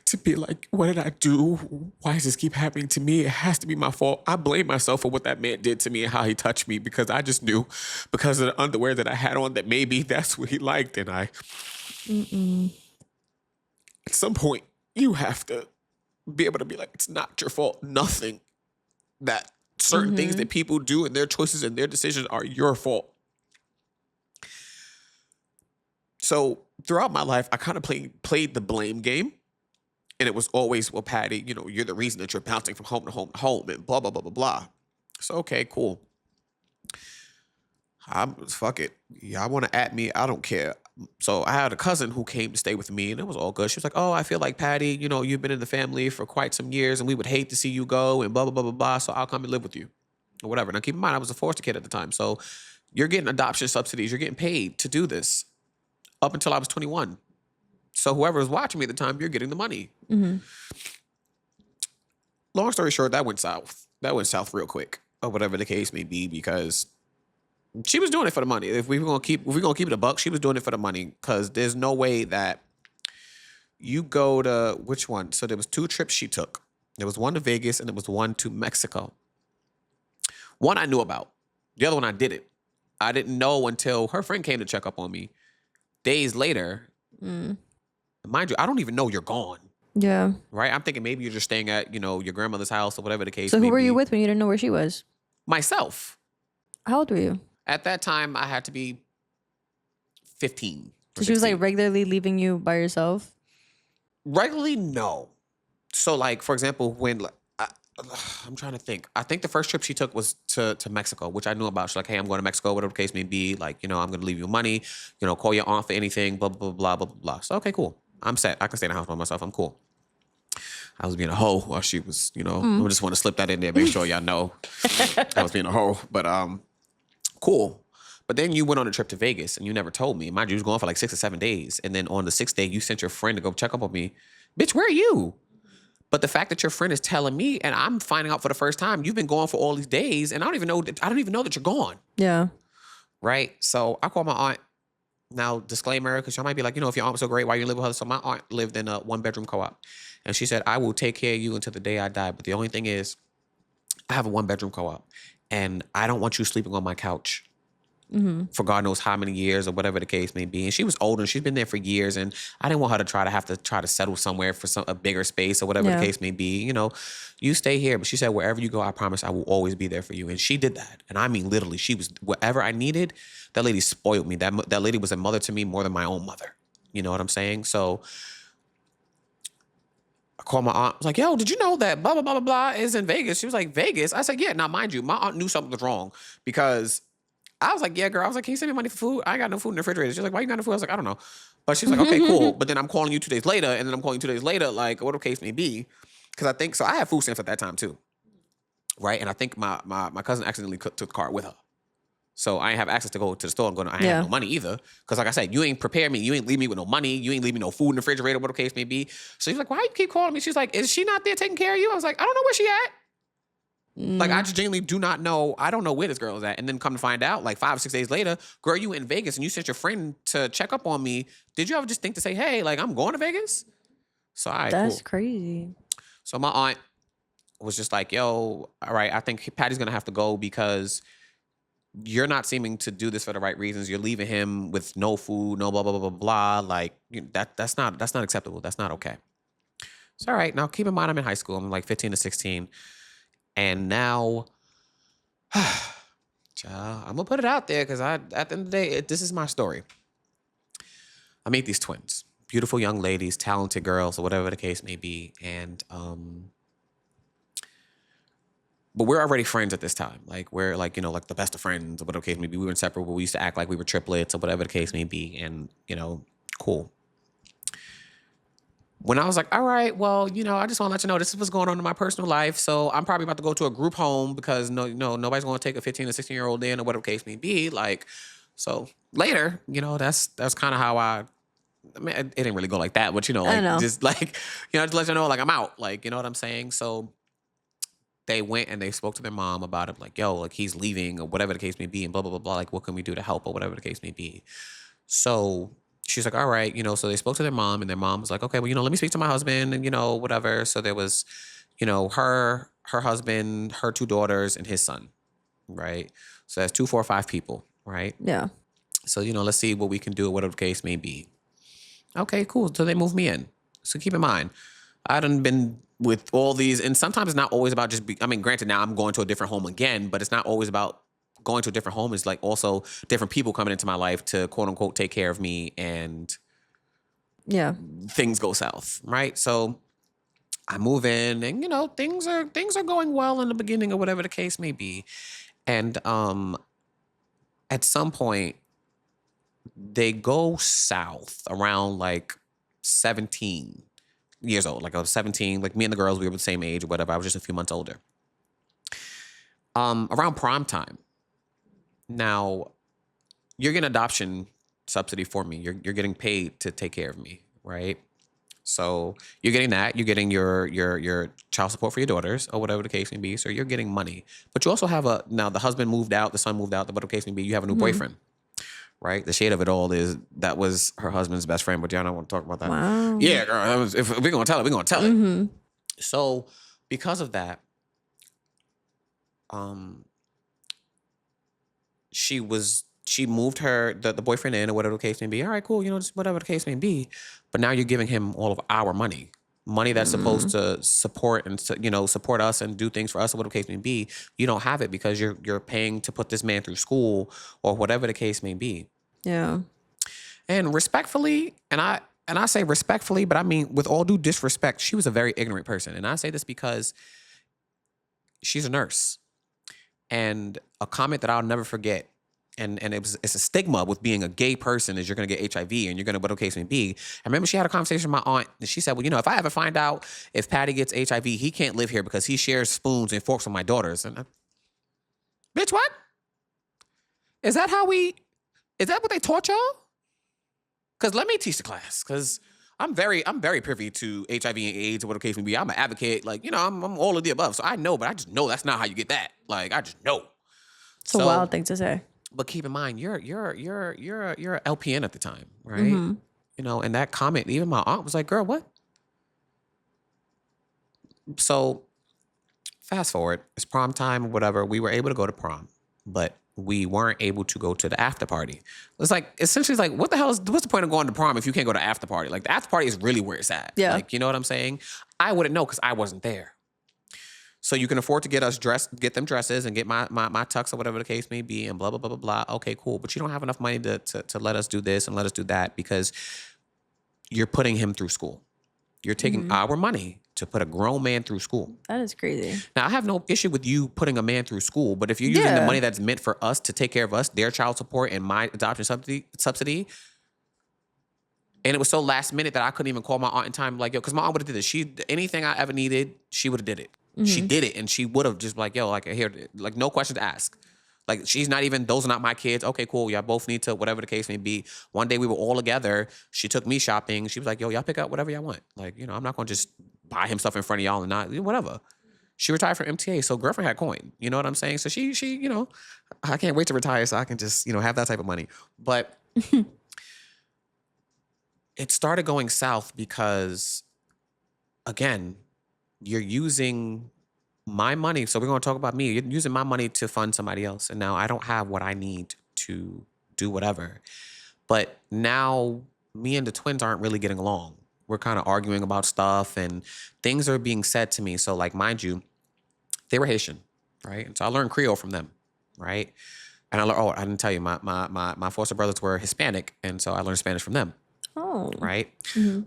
Speaker 3: to be like, what did I do? Why does this keep happening to me? It has to be my fault. I blame myself for what that man did to me and how he touched me because I just knew because of the underwear that I had on that maybe that's what he liked. And at some point you have to be able to be like, it's not your fault. Nothing that certain things that people do and their choices and their decisions are your fault. So throughout my life, I kind of played the blame game. And it was always, well, Patty, you're the reason that you're bouncing from home to home to home and blah, blah, blah, blah, blah. So, okay, cool. Fuck it. Y'all want to at me? I don't care. So I had a cousin who came to stay with me and it was all good. She was like, oh, I feel like, Patty, you've been in the family for quite some years and we would hate to see you go and blah, blah, blah, blah, blah. So I'll come and live with you or whatever. Now keep in mind, I was a foster kid at the time. So you're getting adoption subsidies. You're getting paid to do this up until I was 21. So whoever was watching me at the time, you're getting the money. Long story short, that went south. That went south real quick or whatever the case may be because she was doing it for the money. If we're gonna keep it a buck, she was doing it for the money because there's no way that you go to which one. So there was 2 trips she took. There was one to Vegas and there was one to Mexico. One I knew about. The other one I didn't. I didn't know until her friend came to check up on me. Days later,
Speaker 1: Mind you, I don't even know you're gone.
Speaker 2: Yeah.
Speaker 1: Right? I'm thinking maybe you're just staying at, your grandmother's house or whatever the case
Speaker 2: So
Speaker 1: may
Speaker 2: who were you
Speaker 1: be.
Speaker 2: with when you didn't know where she was?
Speaker 1: Myself.
Speaker 2: How old were you?
Speaker 1: At that time, I had to be 15. Or
Speaker 2: So she was like
Speaker 1: 16.
Speaker 2: regularly leaving you by yourself?
Speaker 1: Regularly, no. So, like, for example, when I'm trying to think. I think the first trip she took was to Mexico, which I knew about. She's like, hey, I'm going to Mexico, whatever the case may be. Like, I'm going to leave you money. Call your aunt for anything, blah, blah, blah, blah, blah, blah. So, okay, cool. I'm set. I can stay in the house by myself. I'm cool. I was being a hoe while she was, I just want to slip that in there, make sure y'all know I was being a hoe. But cool. But then you went on a trip to Vegas and you never told me. Mind you, you was going for like 6 or 7 days. And then on the 6th day, you sent your friend to go check up on me. Bitch, where are you? But the fact that your friend is telling me and I'm finding out for the first time, you've been gone for all these days and I don't even know that you're gone.
Speaker 2: Yeah.
Speaker 1: Right? So I called my aunt. Now, disclaimer, because y'all might be like, if your aunt was so great, why you live with her? So my aunt lived in a 1-bedroom co-op. And she said, I will take care of you until the day I die. But the only thing is, I have a 1-bedroom co-op. And I don't want you sleeping on my couch for God knows how many years or whatever the case may be. And she was older and she's been there for years. And I didn't want her to have to settle somewhere for a bigger space or whatever the case may be. You stay here. But she said, wherever you go, I promise I will always be there for you. And she did that. And I mean, literally, she was whatever I needed. That lady spoiled me. That lady was a mother to me more than my own mother. You know what I'm saying? So I called my aunt. I was like, yo, did you know that blah, blah, blah, blah, blah is in Vegas? She was like, Vegas? I said, yeah. Now, mind you, my aunt knew something was wrong because I was like, yeah, girl. I was like, can you send me money for food? I ain't got no food in the refrigerator. She's like, why you got no food? I was like, I don't know. But she's like, okay, cool. But then I'm calling you 2 days later, and then I'm calling you 2 days later, like, whatever the case may be. Because I think, so I had food stamps at that time too. Right? And I think my cousin accidentally took the card with her. So I ain't have access to go to the store and go, I ain't have no money either. Because like I said, you ain't prepare me. You ain't leave me with no money. You ain't leave me no food in the refrigerator, whatever the case may be. So she's like, why you keep calling me? She's like, is she not there taking care of you? I was like, I don't know where she at. Like, I just genuinely do not know. I don't know where this girl is at. And then come to find out, like 5 or 6 days later, girl, you in Vegas and you sent your friend to check up on me. Did you ever just think to say, hey, like, I'm going to Vegas? So, all right,
Speaker 2: That's
Speaker 1: cool.
Speaker 2: crazy.
Speaker 1: So my aunt was just like, yo, all right, I think Patty's going to have to go because you're not seeming to do this for the right reasons. You're leaving him with no food, no blah, blah, blah, blah, blah. Like, that's not acceptable. That's not okay. So, all right, now keep in mind I'm in high school. I'm like 15 to 16. And now, child, I'm going to put it out there because at the end of the day, this is my story. I meet these twins, beautiful young ladies, talented girls, or whatever the case may be. And, but we're already friends at this time. Like, we're like, like the best of friends or whatever the case may be. We were inseparable. We used to act like we were triplets or whatever the case may be. And, cool. When I was like, all right, well, I just want to let you know this is what's going on in my personal life. So I'm probably about to go to a group home because nobody's going to take a 15 or 16-year-old in or whatever the case may be. Like, so later, that's kind of how I mean, it didn't really go like that, but
Speaker 2: I know.
Speaker 1: just like, just let you know, like I'm out, like, you know what I'm saying? So they went and they spoke to their mom about it, like, yo, like he's leaving or whatever the case may be and blah, blah, blah, blah. Like, what can we do to help or whatever the case may be? So she's like, all right, so they spoke to their mom and their mom was like, okay, well, let me speak to my husband and, whatever. So there was, her husband, her 2 daughters and his son, right? So that's 2, 4, 5 people, right?
Speaker 2: Yeah.
Speaker 1: So, let's see what we can do, whatever the case may be. Okay, cool. So they moved me in. So keep in mind, I done been with all these, and sometimes it's not always about just, granted now I'm going to a different home again, but it's not always about going to a different home. It's like also different people coming into my life to quote unquote take care of me and things go south, right? So I move in and things are going well in the beginning or whatever the case may be. And at some point they go south around like 17 years old. Like I was 17, like me and the girls, we were the same age or whatever. I was just a few months older. Around prom time. Now, you're getting adoption subsidy for me. You're getting paid to take care of me, right? So you're getting that. You're getting your child support for your daughters or whatever the case may be. So you're getting money. But you also have now the husband moved out, the son moved out, whatever the case may be. You have a new boyfriend, right? The shade of it all is that was her husband's best friend. But yeah, I don't want to talk about that.
Speaker 2: Wow.
Speaker 1: Yeah, girl. If we're going to tell it, we're going to tell it. So because of that, she was she moved the boyfriend in or whatever the case may be. All right, cool. Just whatever the case may be. But now you're giving him all of our money that's supposed to support and support us and do things for us or whatever the case may be. You don't have it because you're paying to put this man through school or whatever the case may be.
Speaker 2: Yeah.
Speaker 1: And respectfully, and I say respectfully, but I mean with all due disrespect, she was a very ignorant person. And I say this because she's a nurse. And a comment that I'll never forget, and it's a stigma with being a gay person, is you're going to get HIV and you're going to whatever the case may be. I remember she had a conversation with my aunt and she said, well, if I ever find out if Patty gets HIV, he can't live here because he shares spoons and forks with my daughters. And bitch, what? Is that what they taught y'all? Because let me teach the class. Because I'm very privy to HIV and AIDS or whatever the case may be. I'm an advocate. Like, I'm all of the above. So I know, but I just know that's not how you get that. Like, I just know.
Speaker 2: It's a wild thing to say.
Speaker 1: But keep in mind, you're a LPN at the time, right? And that comment, even my aunt was like, girl, what? So fast forward, it's prom time or whatever. We were able to go to prom, but we weren't able to go to the after party. It's like, essentially, it's like, what's the point of going to prom if you can't go to after party? Like, the after party is really where it's at.
Speaker 2: Yeah.
Speaker 1: Like, you know what I'm saying? I wouldn't know because I wasn't there. So you can afford to get them dresses and get my tux or whatever the case may be and blah, blah, blah, blah, blah. Okay, cool. But you don't have enough money to let us do this and let us do that because you're putting him through school. You're taking our money to put a grown man through school.
Speaker 2: That is crazy.
Speaker 1: Now, I have no issue with you putting a man through school, but if you're using the money that's meant for us to take care of us, their child support and my adoption subsidy, and it was so last minute that I couldn't even call my aunt in time, like, yo, because my aunt would have did it. Anything I ever needed, she would have did it. She did it, and she would have just like, yo, like, here, like, no questions asked. Like, she's not even, those are not my kids. Okay, cool. Y'all both need to, whatever the case may be. One day we were all together. She took me shopping. She was like, yo, y'all pick up whatever y'all want. Like, I'm not going to just buy him stuff in front of y'all and not, whatever. She retired from MTA, so girlfriend had coin. You know what I'm saying? So she I can't wait to retire so I can just, have that type of money. But it started going south because, again, you're using my money. So we're going to talk about me. You're using my money to fund somebody else. And now I don't have what I need to do whatever. But now me and the twins aren't really getting along. We're kind of arguing about stuff and things are being said to me. So, like, mind you, they were Haitian, right? And so I learned Creole from them, right? And I didn't tell you, my foster brothers were Hispanic. And so I learned Spanish from them.
Speaker 2: Oh.
Speaker 1: Right?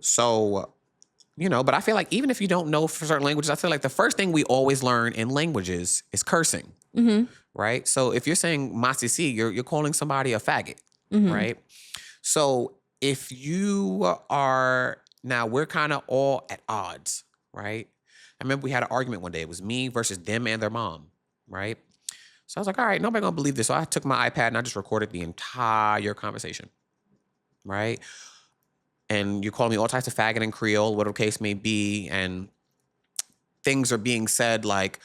Speaker 1: So, but I feel like even if you don't know for certain languages, I feel like the first thing we always learn in languages is cursing, right? So if you're saying masisi, you're calling somebody a faggot, right? So if you are, now we're kind of all at odds, right? I remember we had an argument one day. It was me versus them and their mom, right? So I was like, all right, nobody gonna believe this. So I took my iPad and I just recorded the entire conversation, right? And you call me all types of faggot and Creole, whatever the case may be. And things are being said like,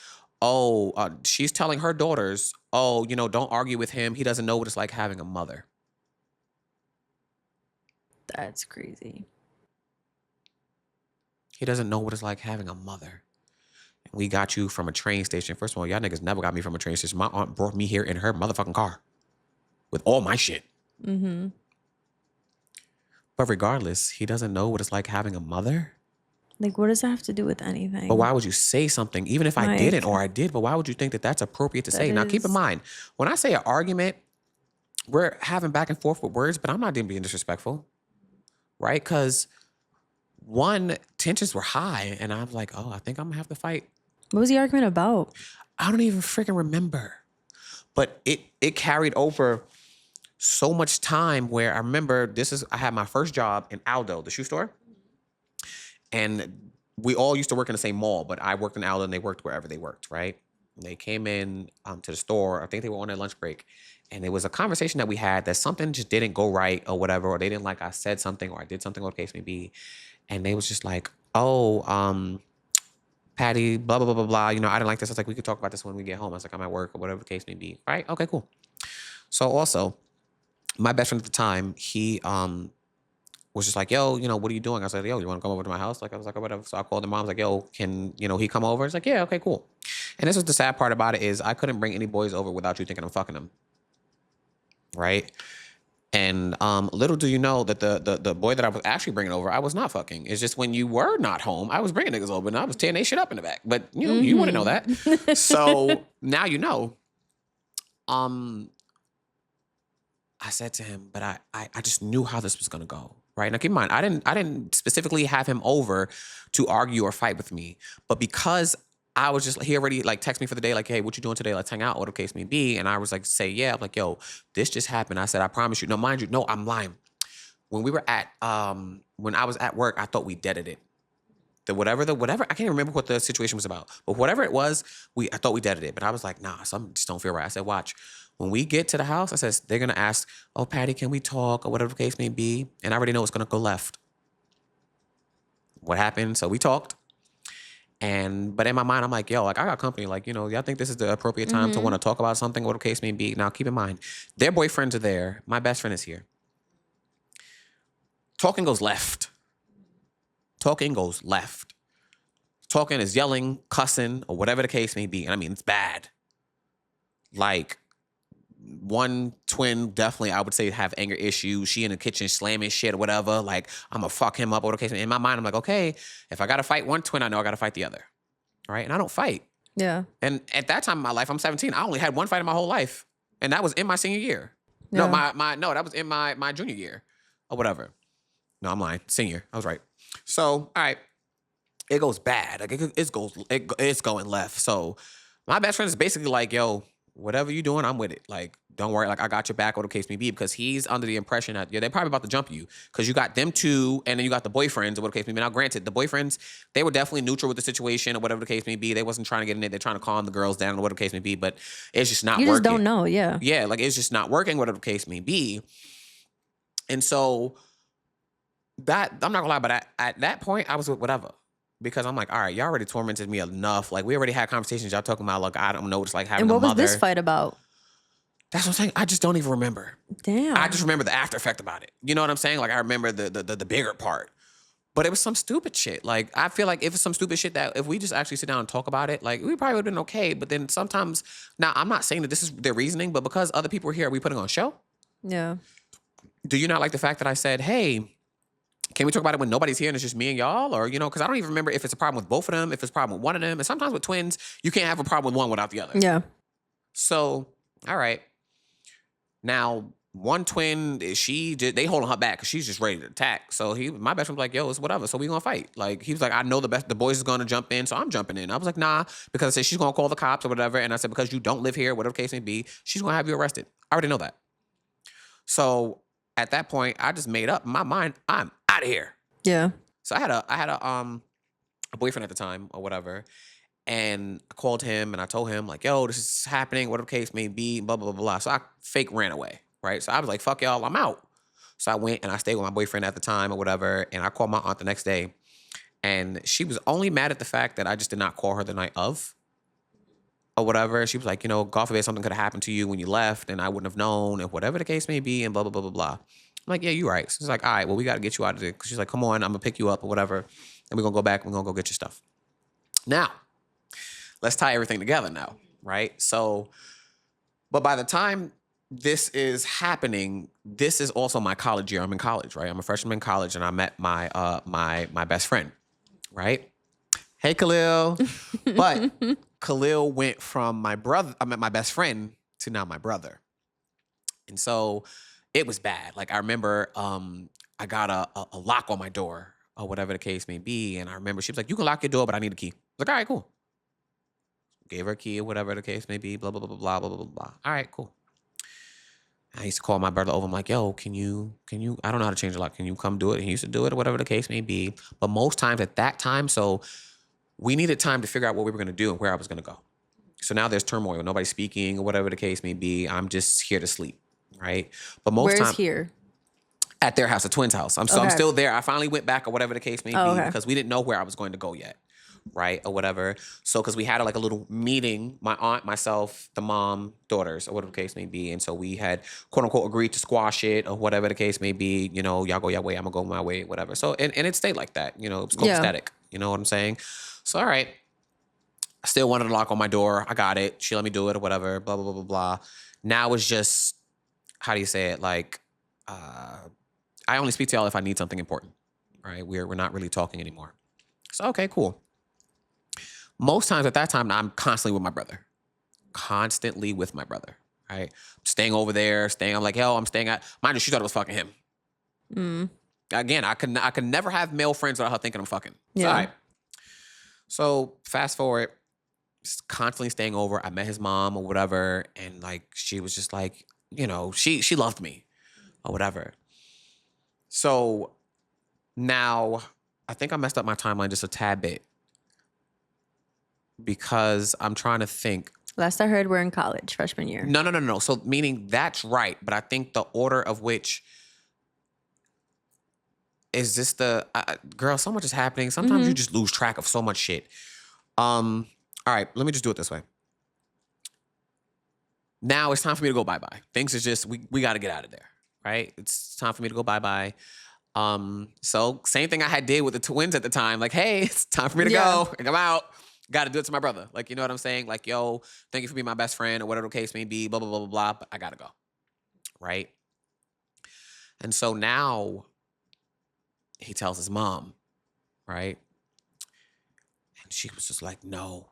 Speaker 1: she's telling her daughters, don't argue with him. He doesn't know what it's like having a mother.
Speaker 2: That's crazy.
Speaker 1: He doesn't know what it's like having a mother. And we got you from a train station. First of all, y'all niggas never got me from a train station. My aunt brought me here in her motherfucking car with all my shit. But regardless, he doesn't know what it's like having a mother.
Speaker 2: Like, what does that have to do with anything?
Speaker 1: But why would you say something, even if I didn't or I did, but why would you think that that's appropriate to say? Now, keep in mind, when I say an argument, we're having back and forth with words, but I'm not even being disrespectful, right? Because one, tensions were high, and I'm like, I think I'm going to have to fight.
Speaker 2: What was the argument about?
Speaker 1: I don't even freaking remember. But it carried over so much time where I remember I had my first job in Aldo, the shoe store. And we all used to work in the same mall, but I worked in Aldo and they worked wherever they worked, right? And they came in to the store. I think they were on their lunch break. And it was a conversation that we had that something just didn't go right or whatever, or they didn't like I said something or I did something, whatever the case may be. And they was just like, Patty, blah, blah, blah, blah, blah. I didn't like this. I was like, we could talk about this when we get home. I was like, I'm at work or whatever the case may be. Right? Okay, cool. So also, my best friend at the time, he was just like, yo, what are you doing? I was like, yo, you want to come over to my house? Like, I was like, oh, whatever. So I called the mom. I was like, yo, can, he come over? It's like, yeah, okay, cool. And this was the sad part about it is I couldn't bring any boys over without you thinking I'm fucking them. right? And little do you know that the boy that I was actually bringing over, I was not fucking. It's just when you were not home, I was bringing niggas over and I was tearing they shit up in the back. But you know, you wouldn't know that. So now you know. I said to him, but I just knew how this was gonna go. Right. Now keep in mind, I didn't specifically have him over to argue or fight with me. But because I was just he already like text me for the day, like, hey, what you doing today? Let's hang out, whatever the case may be. And I was like, say, yeah. I'm like, yo, this just happened. I said, I promise you. No, mind you, no, I'm lying. When we were at when I was at work, I thought we deaded it. The whatever, I can't even remember what the situation was about. But whatever it was, I thought we deaded it. But I was like, nah, something just don't feel right. I said, watch. When we get to the house, I says, they're gonna ask, oh, Patty, can we talk? Or whatever the case may be. And I already know it's gonna go left. What happened? So we talked. But in my mind, I'm like, yo, like I got company. Like, you know, y'all think this is the appropriate time to want to talk about something, whatever the case may be. Now keep in mind, their boyfriends are there. My best friend is here. Talking goes left. Talking goes left. Talking is yelling, cussing, or whatever the case may be. And I mean, it's bad. Like, one twin definitely, I would say, have anger issues. She in the kitchen slamming shit or whatever. Like, I'm going to fuck him up or the case. In my mind, I'm like, okay, if I got to fight one twin, I know I got to fight the other. Right? And I don't fight.
Speaker 2: Yeah.
Speaker 1: And at that time in my life, I'm 17. I only had one fight in my whole life. And that was in my senior year.
Speaker 2: Yeah.
Speaker 1: No, that was in my junior year or whatever. No, I'm lying. Senior. I was right. So, all right. It goes bad. Like it's going left. So my best friend is basically like, yo, whatever you doing, I'm with it. Like, don't worry. Like, I got your back, or the case may be, because he's under the impression that, yeah, they're probably about to jump you because you got them two and then you got the boyfriends, or whatever the case may be. Now, granted, the boyfriends, they were definitely neutral with the situation, or whatever the case may be. They wasn't trying to get in it. They're trying to calm the girls down, or whatever the case may be, but it's just not
Speaker 2: You
Speaker 1: working.
Speaker 2: just don't know. Yeah.
Speaker 1: Yeah, like it's just not working, whatever the case may be. And so that, I'm not gonna lie, but at that point, I was with whatever. Because I'm like, all right, y'all already tormented me enough. Like, we already had conversations. Y'all talking about, like, I don't know what it's like having
Speaker 2: And
Speaker 1: a
Speaker 2: what was
Speaker 1: mother.
Speaker 2: this fight about?
Speaker 1: That's what I'm saying. I just don't even remember.
Speaker 2: Damn.
Speaker 1: I just remember the after effect about it. You know what I'm saying? Like, I remember the bigger part. But it was some stupid shit. Like, I feel like if it's some stupid shit that if we just actually sit down and talk about it, like, we probably would have been okay. But then sometimes, now, I'm not saying that this is their reasoning, but because other people were here, are we putting on a show?
Speaker 2: Yeah.
Speaker 1: Do you not like the fact that I said, hey, can we talk about it when nobody's here and it's just me and y'all? Or, you know, because I don't even remember if it's a problem with both of them, if it's a problem with one of them. And sometimes with twins, you can't have a problem with one without the other.
Speaker 2: Yeah.
Speaker 1: So, all right. Now, one twin, they holding her back because she's just ready to attack. So my best friend was like, yo, it's whatever. So we gonna fight. Like, he was like, I know the boys is gonna jump in, so I'm jumping in. I was like, nah, because I said she's gonna call the cops or whatever. And I said, because you don't live here, whatever the case may be, she's gonna have you arrested. I already know that. So at that point, I just made up in my mind, I'm out of here.
Speaker 2: Yeah.
Speaker 1: So I had a boyfriend at the time or whatever, and I called him and I told him like, yo, this is happening, whatever the case may be, blah, blah, blah, blah. So I fake ran away, right? So I was like, fuck y'all, I'm out. So I went and I stayed with my boyfriend at the time or whatever, and I called my aunt the next day, and she was only mad at the fact that I just did not call her the night of or whatever. She was like, you know, God forbid something could have happened to you when you left and I wouldn't have known, and whatever the case may be, and blah, blah, blah, blah, blah. I'm like, yeah, you're right. So she's like, all right, well, we got to get you out of there. She's like, come on, I'm going to pick you up or whatever, and we're going to go back and we're going to go get your stuff. Now, let's tie everything together now, right? So, but by the time this is happening, this is also my college year. I'm in college, right? I'm a freshman in college, and I met my my best friend, right? Hey, Khalil. But Khalil went from my best friend to now my brother. And so it was bad. Like, I remember I got a lock on my door or whatever the case may be. And I remember she was like, you can lock your door, but I need a key. I was like, all right, cool. Gave her a key or whatever the case may be, blah, blah, blah, blah, blah, blah, blah, blah. All right, cool. I used to call my brother over. I'm like, yo, can you, I don't know how to change the lock. Can you come do it? And he used to do it or whatever the case may be. But most times at that time, so we needed time to figure out what we were going to do and where I was going to go. So now there's turmoil. Nobody's speaking or whatever the case may be. I'm just here to sleep, right? But most
Speaker 2: Where's
Speaker 1: time
Speaker 2: here?
Speaker 1: at their house, a twin's house. I'm
Speaker 2: Okay.
Speaker 1: still there. I finally went back or whatever the case may be
Speaker 2: okay.
Speaker 1: because we didn't know where I was going to go yet, right? Or whatever. So because we had like a little meeting, my aunt, myself, the mom, daughters, or whatever the case may be. And so we had quote unquote agreed to squash it or whatever the case may be. You know, y'all go your way, I'm gonna go my way, whatever. So and it stayed like that. You know, it was copacetic. You know what I'm saying? So all right. I still wanted to lock on my door. I got it. She let me do it or whatever, blah, blah, blah, blah, blah. Now it's just how do you say it? Like, I only speak to y'all if I need something important, right? We're not really talking anymore. So, okay, cool. Most times at that time, I'm constantly with my brother. Constantly with my brother, right? Staying over there, I'm like, yo, I'm staying at, mind you, she thought it was fucking him. Again, I could never have male friends without her thinking I'm fucking. It's
Speaker 2: Yeah.
Speaker 1: all right. So fast forward, just constantly staying over. I met his mom or whatever, and like she was just like, you know, she loved me or whatever. So now I think I messed up my timeline just a tad bit because I'm trying to think.
Speaker 2: Last I heard, we're in college, freshman year.
Speaker 1: No. So meaning that's right, but I think the order of which is this the girl? So much is happening. Sometimes you just lose track of so much shit. All right, let me just do it this way. Now it's time for me to go bye-bye. Things is just we got to get out of there, right? It's time for me to go bye-bye. So same thing I had did with the twins at the time. Like, hey, it's time for me to go. Like, I'm out. Got to do it to my brother. Like, you know what I'm saying? Like, yo, thank you for being my best friend or whatever the case may be, blah, blah, blah, blah, blah. But I got to go. Right? And so now he tells his mom, right? And she was just like, no.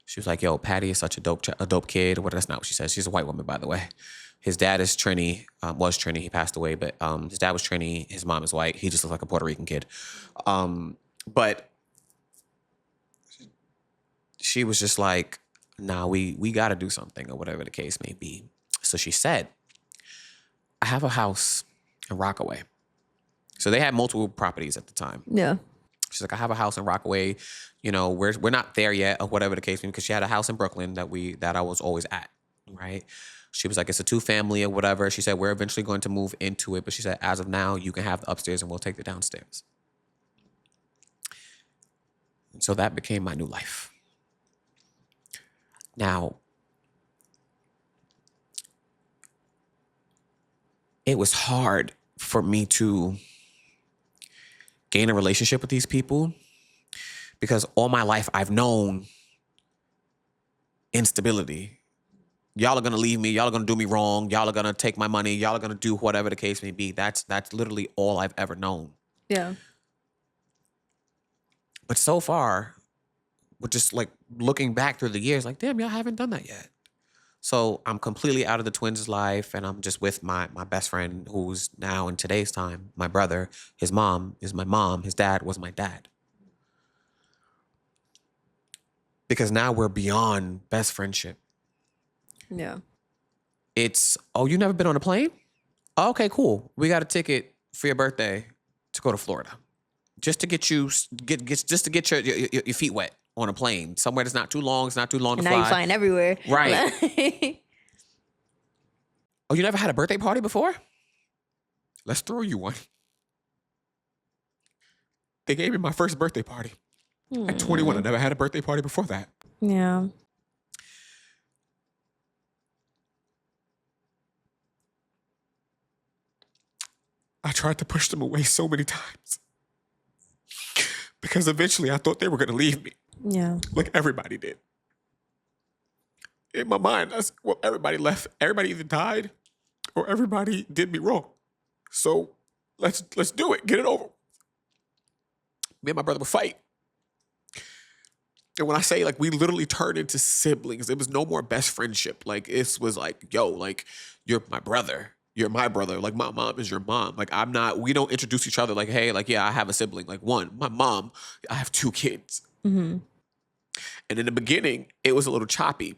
Speaker 1: She was like, yo, Patty is such a dope kid. Or what? That's not what she said. She's a white woman, by the way. His dad is Trini, was Trini. He passed away, but his dad was Trini. His mom is white. He just looks like a Puerto Rican kid. But she was just like, nah, we got to do something or whatever the case may be. So she said, I have a house in Rockaway. So they had multiple properties at the time.
Speaker 2: Yeah.
Speaker 1: She's like, I have a house in Rockaway. You know, we're not there yet or whatever the case may be, because she had a house in Brooklyn that I was always at, right? She was like, it's a 2-family or whatever. She said, we're eventually going to move into it. But she said, as of now, you can have the upstairs and we'll take the downstairs. And so that became my new life. Now, it was hard for me to gain a relationship with these people because all my life I've known instability. Y'all are going to leave me. Y'all are going to do me wrong. Y'all are going to take my money. Y'all are going to do whatever the case may be. That's literally all I've ever known.
Speaker 2: Yeah.
Speaker 1: But so far, with just like looking back through the years, like, damn, y'all haven't done that yet. So I'm completely out of the twins' life, and I'm just with my best friend, who's now in today's time, my brother. His mom is my mom. His dad was my dad. Because now we're beyond best friendship.
Speaker 2: Yeah.
Speaker 1: It's, oh, you never been on a plane? Oh, okay, cool. We got a ticket for your birthday to go to Florida. Just to get you, just to get your feet wet on a plane. Somewhere that's not too long. It's not too long to
Speaker 2: And
Speaker 1: fly.
Speaker 2: now you're flying everywhere.
Speaker 1: Right. Oh, you never had a birthday party before? Let's throw you one. They gave me my first birthday party. At 21, I never had a birthday party before that.
Speaker 2: Yeah.
Speaker 3: I tried to push them away so many times. Because eventually I thought they were going to leave me.
Speaker 2: Yeah.
Speaker 3: Like everybody did. In my mind, I said, well, everybody left. Everybody either died or everybody did me wrong. So let's do it. Get it over. Me and my brother would fight. And when I say, like, we literally turned into siblings, it was no more best friendship. Like, it was like, yo, like, you're my brother. You're my brother. Like, my mom is your mom. Like, we don't introduce each other like, hey, like, yeah, I have a sibling. Like, one, my mom, I have 2 kids.
Speaker 2: Mm-hmm.
Speaker 3: And in the beginning, it was a little choppy.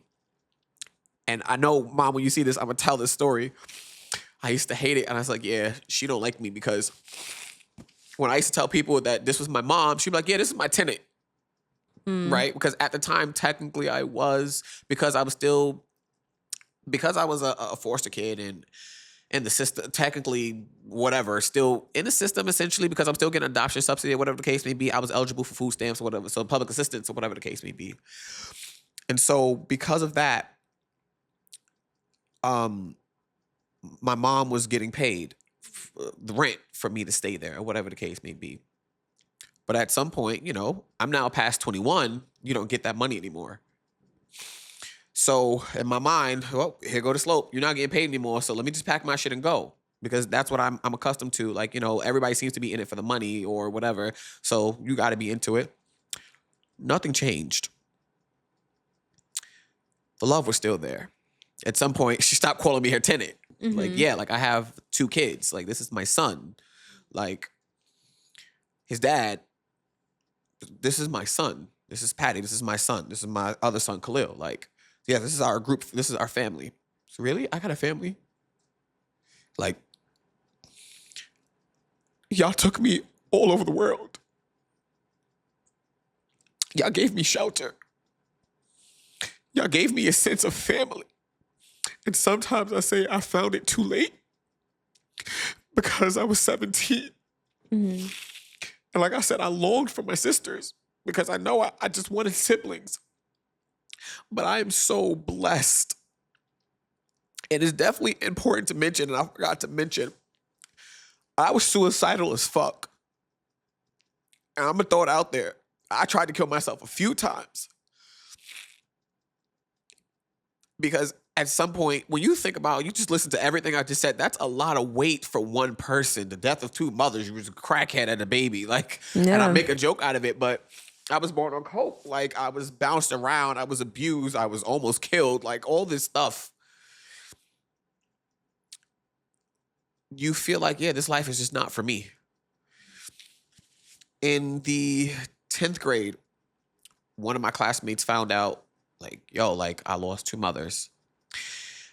Speaker 3: And I know, Mom, when you see this, I'm going to tell this story. I used to hate it. And I was like, yeah, she don't like me because when I used to tell people that this was my mom, she'd be like, yeah, this is my tenant. Right? Because at the time, technically I was, because I was a foster kid and in the system, technically, whatever, still in the system, essentially, because I'm still getting adoption subsidy or whatever the case may be. I was eligible for food stamps or whatever, so public assistance or whatever the case may be. And so because of that, my mom was getting paid the rent for me to stay there or whatever the case may be. But at some point, you know, I'm now past 21. You don't get that money anymore. So in my mind, well, here go the slope. You're not getting paid anymore. So let me just pack my shit and go. Because that's what I'm accustomed to. Like, everybody seems to be in it for the money or whatever. So you got to be into it. Nothing changed. The love was still there. At some point, she stopped calling me her tenant. Like, yeah, like I have 2 kids. Like, this is my son. Like, his dad, this is my son. This is Patty. This is my son. This is my other son, Khalil. Like, yeah, this is our group. This is our family. So really? I got a family? Like, y'all took me all over the world. Y'all gave me shelter. Y'all gave me a sense of family. And sometimes I say I found it too late because I was 17. And like I said, I longed for my sisters because I know I just wanted siblings. But I am so blessed. It is definitely important to mention, and I forgot to mention, I was suicidal as fuck. And I'm going to throw it out there. I tried to kill myself a few times. Because at some point, when you think about, you just listen to everything I just said, that's a lot of weight for one person. The death of 2 mothers, you was a crackhead and a baby. Like, and I make a joke out of it, but I was born on coke. Like, I was bounced around. I was abused. I was almost killed. Like, all this stuff. You feel like, yeah, this life is just not for me. In the 10th grade, one of my classmates found out, like, yo, like, I lost 2 mothers.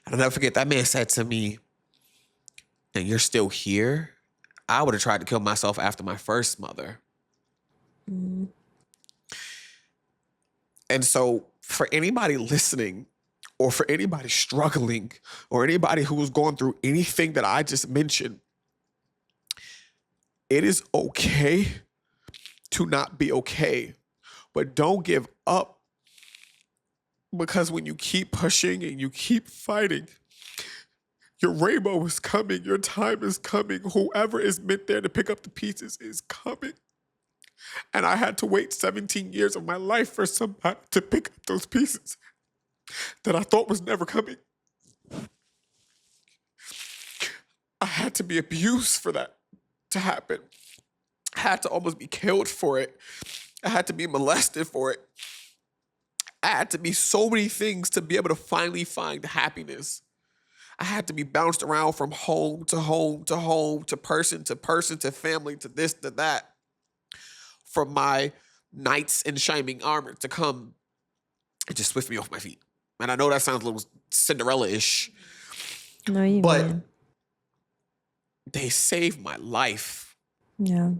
Speaker 3: And I'll never forget, that man said to me, and you're still here? I would have tried to kill myself after my first mother. And so for anybody listening, or for anybody struggling, or anybody who was going through anything that I just mentioned, it is okay to not be okay, but don't give up. Because when you keep pushing and you keep fighting, your rainbow is coming, your time is coming, whoever is meant there to pick up the pieces is coming. And I had to wait 17 years of my life for somebody to pick up those pieces that I thought was never coming. I had to be abused for that to happen. I had to almost be killed for it. I had to be molested for it. I had to be so many things to be able to finally find happiness. I had to be bounced around from home to home to home to person to family to this to that for my knights in shining armor to come and just swift me off my feet. And I know that sounds a little Cinderella-ish,
Speaker 2: No, you
Speaker 3: but
Speaker 2: mean.
Speaker 3: they saved my life.
Speaker 2: Yeah.
Speaker 3: And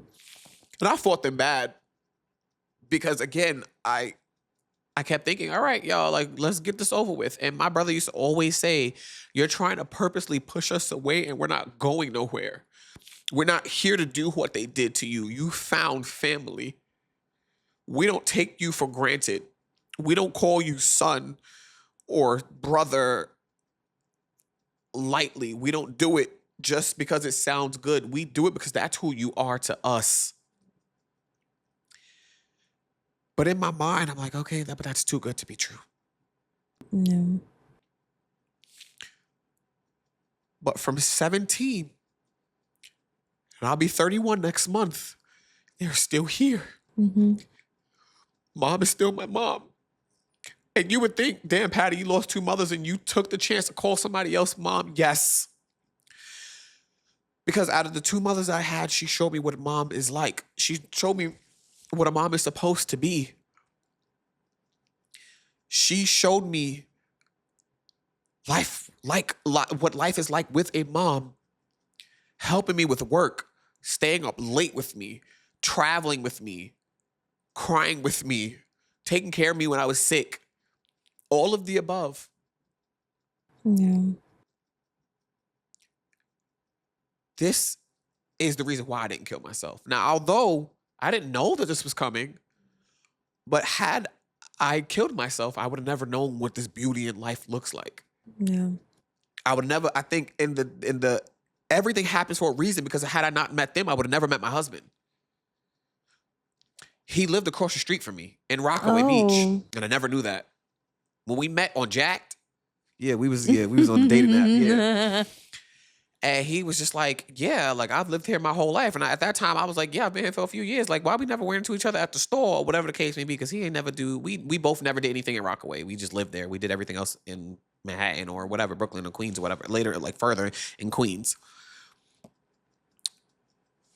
Speaker 3: I fought them bad because, again, I kept thinking, all right, y'all, like, let's get this over with. And my brother used to always say, you're trying to purposely push us away and we're not going nowhere. We're not here to do what they did to you. You found family. We don't take you for granted. We don't call you son or brother lightly. We don't do it just because it sounds good. We do it because that's who you are to us. But in my mind, I'm like, okay, but that's too good to be true.
Speaker 2: No.
Speaker 3: But from 17, and I'll be 31 next month, they're still here. Mom is still my mom. And you would think, damn, Patty, you lost 2 mothers and you took the chance to call somebody else mom. Yes. Because out of the 2 mothers I had, she showed me what mom is like. She showed me what a mom is supposed to be. She showed me what life is like with a mom, helping me with work, staying up late with me, traveling with me, crying with me, taking care of me when I was sick. All of the above.
Speaker 2: Yeah.
Speaker 3: This is the reason why I didn't kill myself. Now, although I didn't know that this was coming, but had I killed myself, I would have never known what this beauty in life looks like.
Speaker 2: Yeah.
Speaker 3: I would never, I think in the everything happens for a reason, because had I not met them, I would have never met my husband. He lived across the street from me in Rockaway Beach, and I never knew that. when we met on Jacked. Yeah, we was on the dating app. Yeah. And he was just like, yeah, like I've lived here my whole life. And at that time, I was like, yeah, I've been here for a few years. Like, why we never went into each other at the store or whatever the case may be? Because he ain't never we both never did anything in Rockaway. We just lived there. We did everything else in Manhattan or whatever, Brooklyn or Queens or whatever. Later, like further in Queens.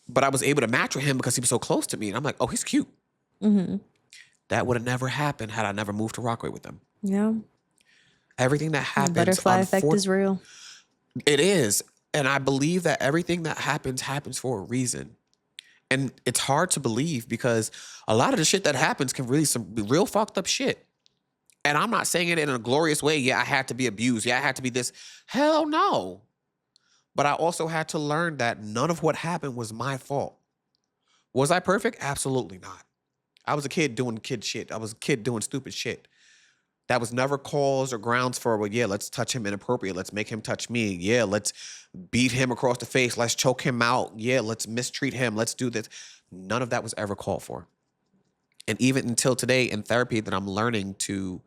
Speaker 3: But I was able to match with him because he was so close to me. And I'm like, oh, he's cute.
Speaker 2: Mm-hmm.
Speaker 3: That would have never happened had I never moved to Rockaway with him.
Speaker 2: Yeah.
Speaker 3: Everything that
Speaker 2: The
Speaker 3: happens.
Speaker 2: butterfly effect is real.
Speaker 3: It is. And I believe that everything that happens for a reason. And it's hard to believe because a lot of the shit that happens can really be real fucked up shit. And I'm not saying it in a glorious way. Yeah, I had to be abused. Yeah, I had to be this. Hell no. But I also had to learn that none of what happened was my fault. Was I perfect? Absolutely not. I was a kid doing kid shit. I was a kid doing stupid shit. That was never cause or grounds for, well, yeah, let's touch him inappropriate. Let's make him touch me. Yeah, let's beat him across the face. Let's choke him out. Yeah, let's mistreat him. Let's do this. None of that was ever called for. And even until today in therapy that I'm learning to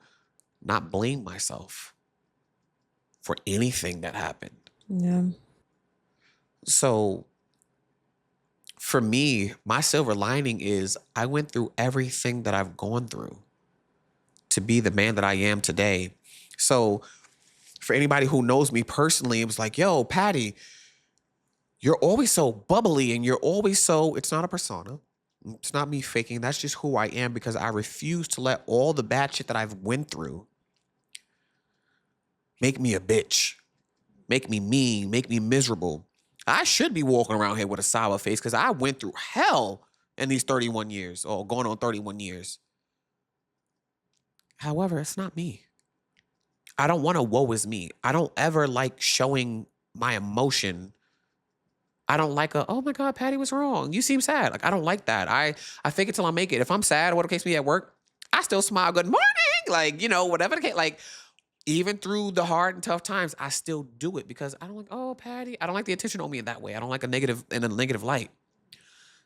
Speaker 3: not blame myself for anything that happened.
Speaker 2: Yeah.
Speaker 3: So for me, my silver lining is I went through everything that I've gone through to be the man that I am today. So for anybody who knows me personally, it was like, yo, Patty, you're always so bubbly and you're always so, it's not a persona. It's not me faking. That's just who I am because I refuse to let all the bad shit that I've went through make me a bitch, make me mean, make me miserable. I should be walking around here with a sour face because I went through hell in these 31 years or going on 31 years. However, it's not me. I don't want to woe is me. I don't ever like showing my emotion. I don't like oh my God, Patty was wrong. You seem sad. Like, I don't like that. I fake it till I make it. If I'm sad, what the case be at work, I still smile, good morning. Like, whatever the case, like, even through the hard and tough times, I still do it because I don't like, oh, Patty. I don't like the attention on me in that way. I don't like in a negative light.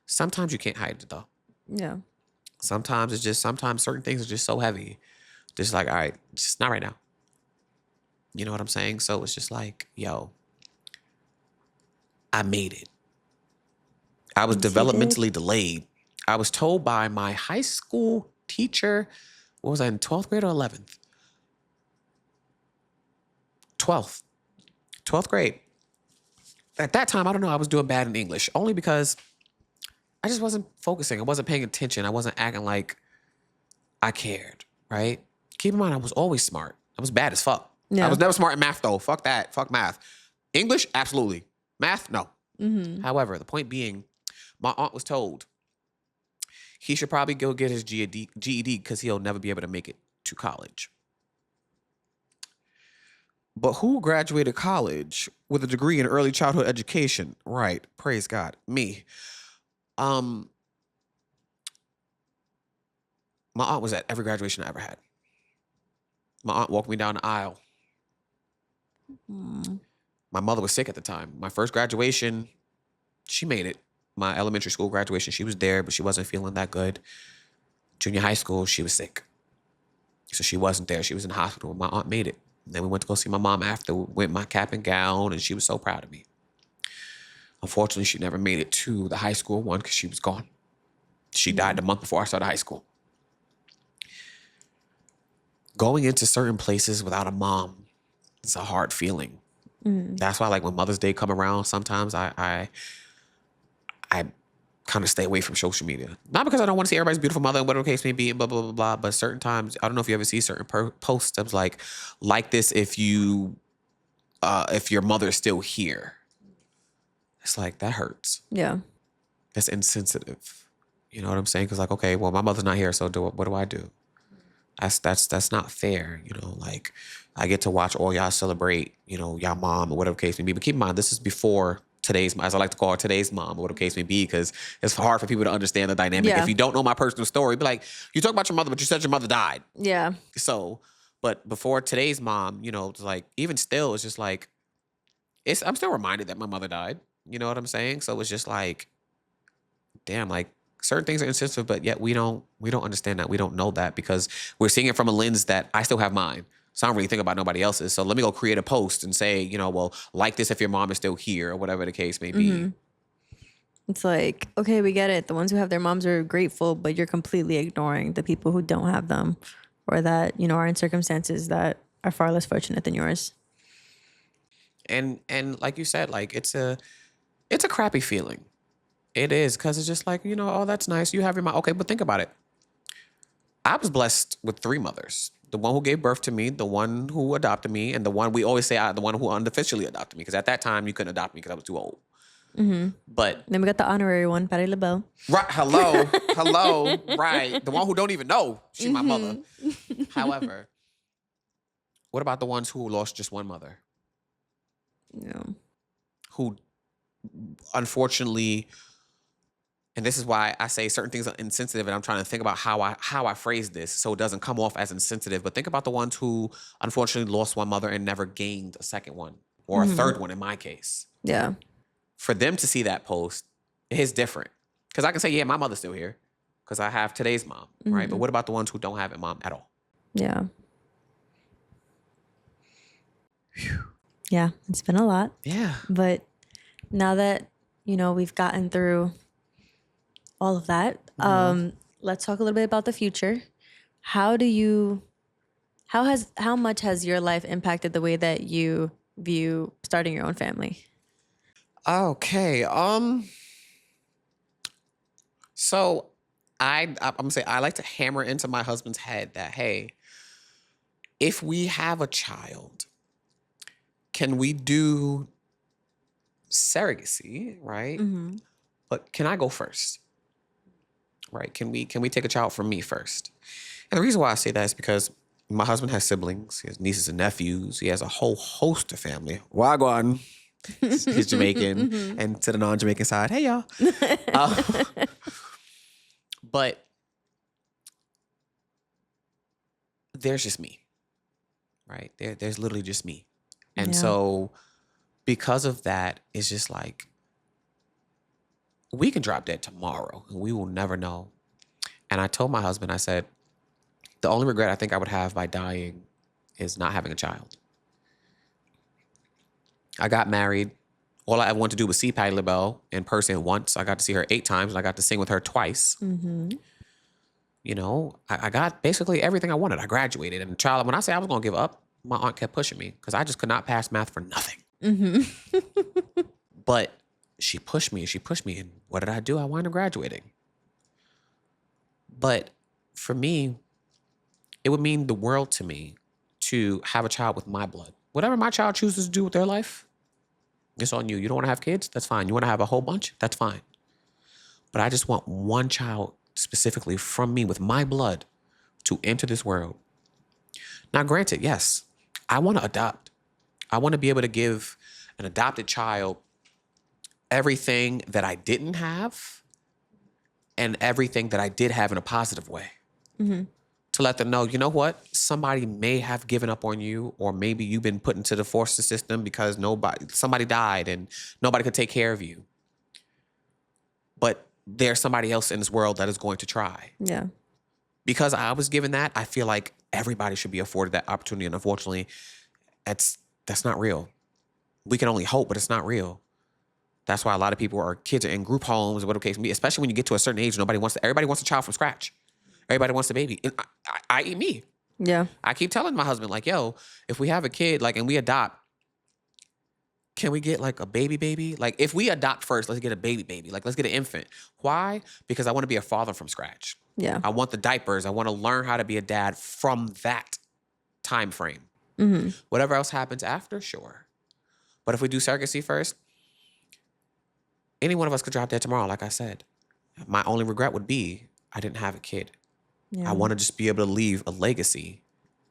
Speaker 3: Sometimes you can't hide it though.
Speaker 2: Yeah.
Speaker 3: Sometimes certain things are just so heavy. Just like, all right, just not right now. You know what I'm saying? So it's just like, yo, I made it. I was
Speaker 2: Yes, you did.
Speaker 3: developmentally delayed. I was told by my high school teacher, what was I in 12th grade or 11th? 12th grade. At that time, I don't know, I was doing bad in English only because I just wasn't focusing. I wasn't paying attention. I wasn't acting like I cared, right? Keep in mind, I was always smart. I was bad as fuck.
Speaker 2: Yeah.
Speaker 3: I was never smart in math, though. Fuck that. Fuck math. English, absolutely. Math, no.
Speaker 2: Mm-hmm.
Speaker 3: However, the point being, my aunt was told he should probably go get his GED because he'll never be able to make it to college. But who graduated college with a degree in early childhood education? Right. Praise God. Me. My aunt was at every graduation I ever had. My aunt walked me down the aisle. My mother was sick at the time. My first graduation, she made it. My elementary school graduation, she was there, but she wasn't feeling that good. Junior high school, she was sick. So she wasn't there. She was in the hospital. My aunt made it. And then we went to go see my mom after, with my cap and gown, and she was so proud of me. Unfortunately, she never made it to the high school one because she was gone. She died the month before I started high school. Going into certain places without a mom is a hard feeling. That's why, like, when Mother's Day come around, sometimes I kind of stay away from social media. Not because I don't want to see everybody's beautiful mother and whatever the case may be, and blah, blah, blah, blah. But certain times, I don't know if you ever see certain posts of like this if your mother is still here. It's like, that hurts.
Speaker 2: Yeah.
Speaker 3: That's insensitive. You know what I'm saying? Because like, okay, well, my mother's not here, so what do I do? That's not fair. Like, I get to watch all y'all celebrate, y'all mom or whatever case may be. But keep in mind, this is before today's, as I like to call her, today's mom or whatever case may be, because it's hard for people to understand the dynamic.
Speaker 2: Yeah.
Speaker 3: If you don't know my personal story, be like, you talk about your mother, but you said your mother died.
Speaker 2: Yeah.
Speaker 3: So, but before today's mom, it's like, even still, it's just like, I'm still reminded that my mother died. You know what I'm saying? So it's just like, damn, like,
Speaker 1: certain things are insensitive, but yet we don't understand that. We don't know that because we're seeing it from a lens that I still have mine. So I don't really think about nobody else's. So let me go create a post and say, well, like this if your mom is still here or whatever the case may be.
Speaker 2: It's like, okay, we get it. The ones who have their moms are grateful, but you're completely ignoring the people who don't have them or that, are in circumstances that are far less fortunate than yours.
Speaker 1: And like you said, like it's a crappy feeling. It is, because it's just like, oh, that's nice. You have your mom. Okay, but think about it. I was blessed with 3 mothers. The one who gave birth to me, the one who adopted me, and the one we always say the one who unofficially adopted me. Because at that time, you couldn't adopt me because I was too old. But
Speaker 2: then we got the honorary one, Patti LaBelle.
Speaker 1: Right, hello, right. The one who don't even know she's my mother. However, what about the ones who lost just one mother?
Speaker 2: Yeah.
Speaker 1: Who, unfortunately, and this is why I say certain things are insensitive, and I'm trying to think about how I phrase this so it doesn't come off as insensitive. But think about the ones who unfortunately lost one mother and never gained a second one or a third one in my case.
Speaker 2: Yeah.
Speaker 1: For them to see that post, it's different. Because I can say, yeah, my mother's still here because I have today's mom, right? But what about the ones who don't have a mom at all?
Speaker 2: Yeah. Yeah, it's been a lot.
Speaker 1: Yeah.
Speaker 2: But now that, we've gotten through all of that, let's talk a little bit about the future. How much has your life impacted the way that you view starting your own family?
Speaker 1: Okay. So I'm gonna say I like to hammer into my husband's head that, hey, if we have a child, can we do surrogacy, right? But can I go first? Right? Can we take a child from me first? And the reason why I say that is because my husband has siblings, he has nieces and nephews, he has a whole host of family. Wagwan. He's Jamaican, and to the non-Jamaican side, hey y'all. But there's just me, right? There's literally just me. And so because of that, it's just like, we can drop dead tomorrow and we will never know. And I told my husband, I said, the only regret I think I would have by dying is not having a child. I got married. All I ever wanted to do was see Patti LaBelle in person once. I got to see her 8 times, and I got to sing with her twice. I got basically everything I wanted. I graduated. And when I say I was going to give up, my aunt kept pushing me because I just could not pass math for nothing. But she pushed me. And what did I do? I wound up graduating. But for me, it would mean the world to me to have a child with my blood. Whatever my child chooses to do with their life, it's on you. You don't want to have kids? That's fine. You want to have a whole bunch? That's fine. But I just want one child specifically from me with my blood to enter this world. Now, granted, yes, I want to adopt. I want to be able to give an adopted child everything that I didn't have and everything that I did have in a positive way. To let them know, you know what? Somebody may have given up on you, or maybe you've been put into the foster system because somebody died and nobody could take care of you. But there's somebody else in this world that is going to try.
Speaker 2: Yeah.
Speaker 1: Because I was given that, I feel like everybody should be afforded that opportunity. And unfortunately, that's not real. We can only hope, but it's not real. That's why a lot of kids are in group homes or whatever case may be, especially when you get to a certain age, everybody wants a child from scratch. Everybody wants a baby. And I eat me.
Speaker 2: Yeah.
Speaker 1: I keep telling my husband, like, yo, if we have a kid, and we adopt, can we get a baby? Like, if we adopt first, let's get a baby. Let's get an infant. Why? Because I want to be a father from scratch.
Speaker 2: Yeah.
Speaker 1: I want the diapers. I want to learn how to be a dad from that time frame. Whatever else happens after, sure. But if we do surrogacy first, any one of us could drop dead tomorrow, like I said. My only regret would be I didn't have a kid.
Speaker 2: Yeah.
Speaker 1: I want to just be able to leave a legacy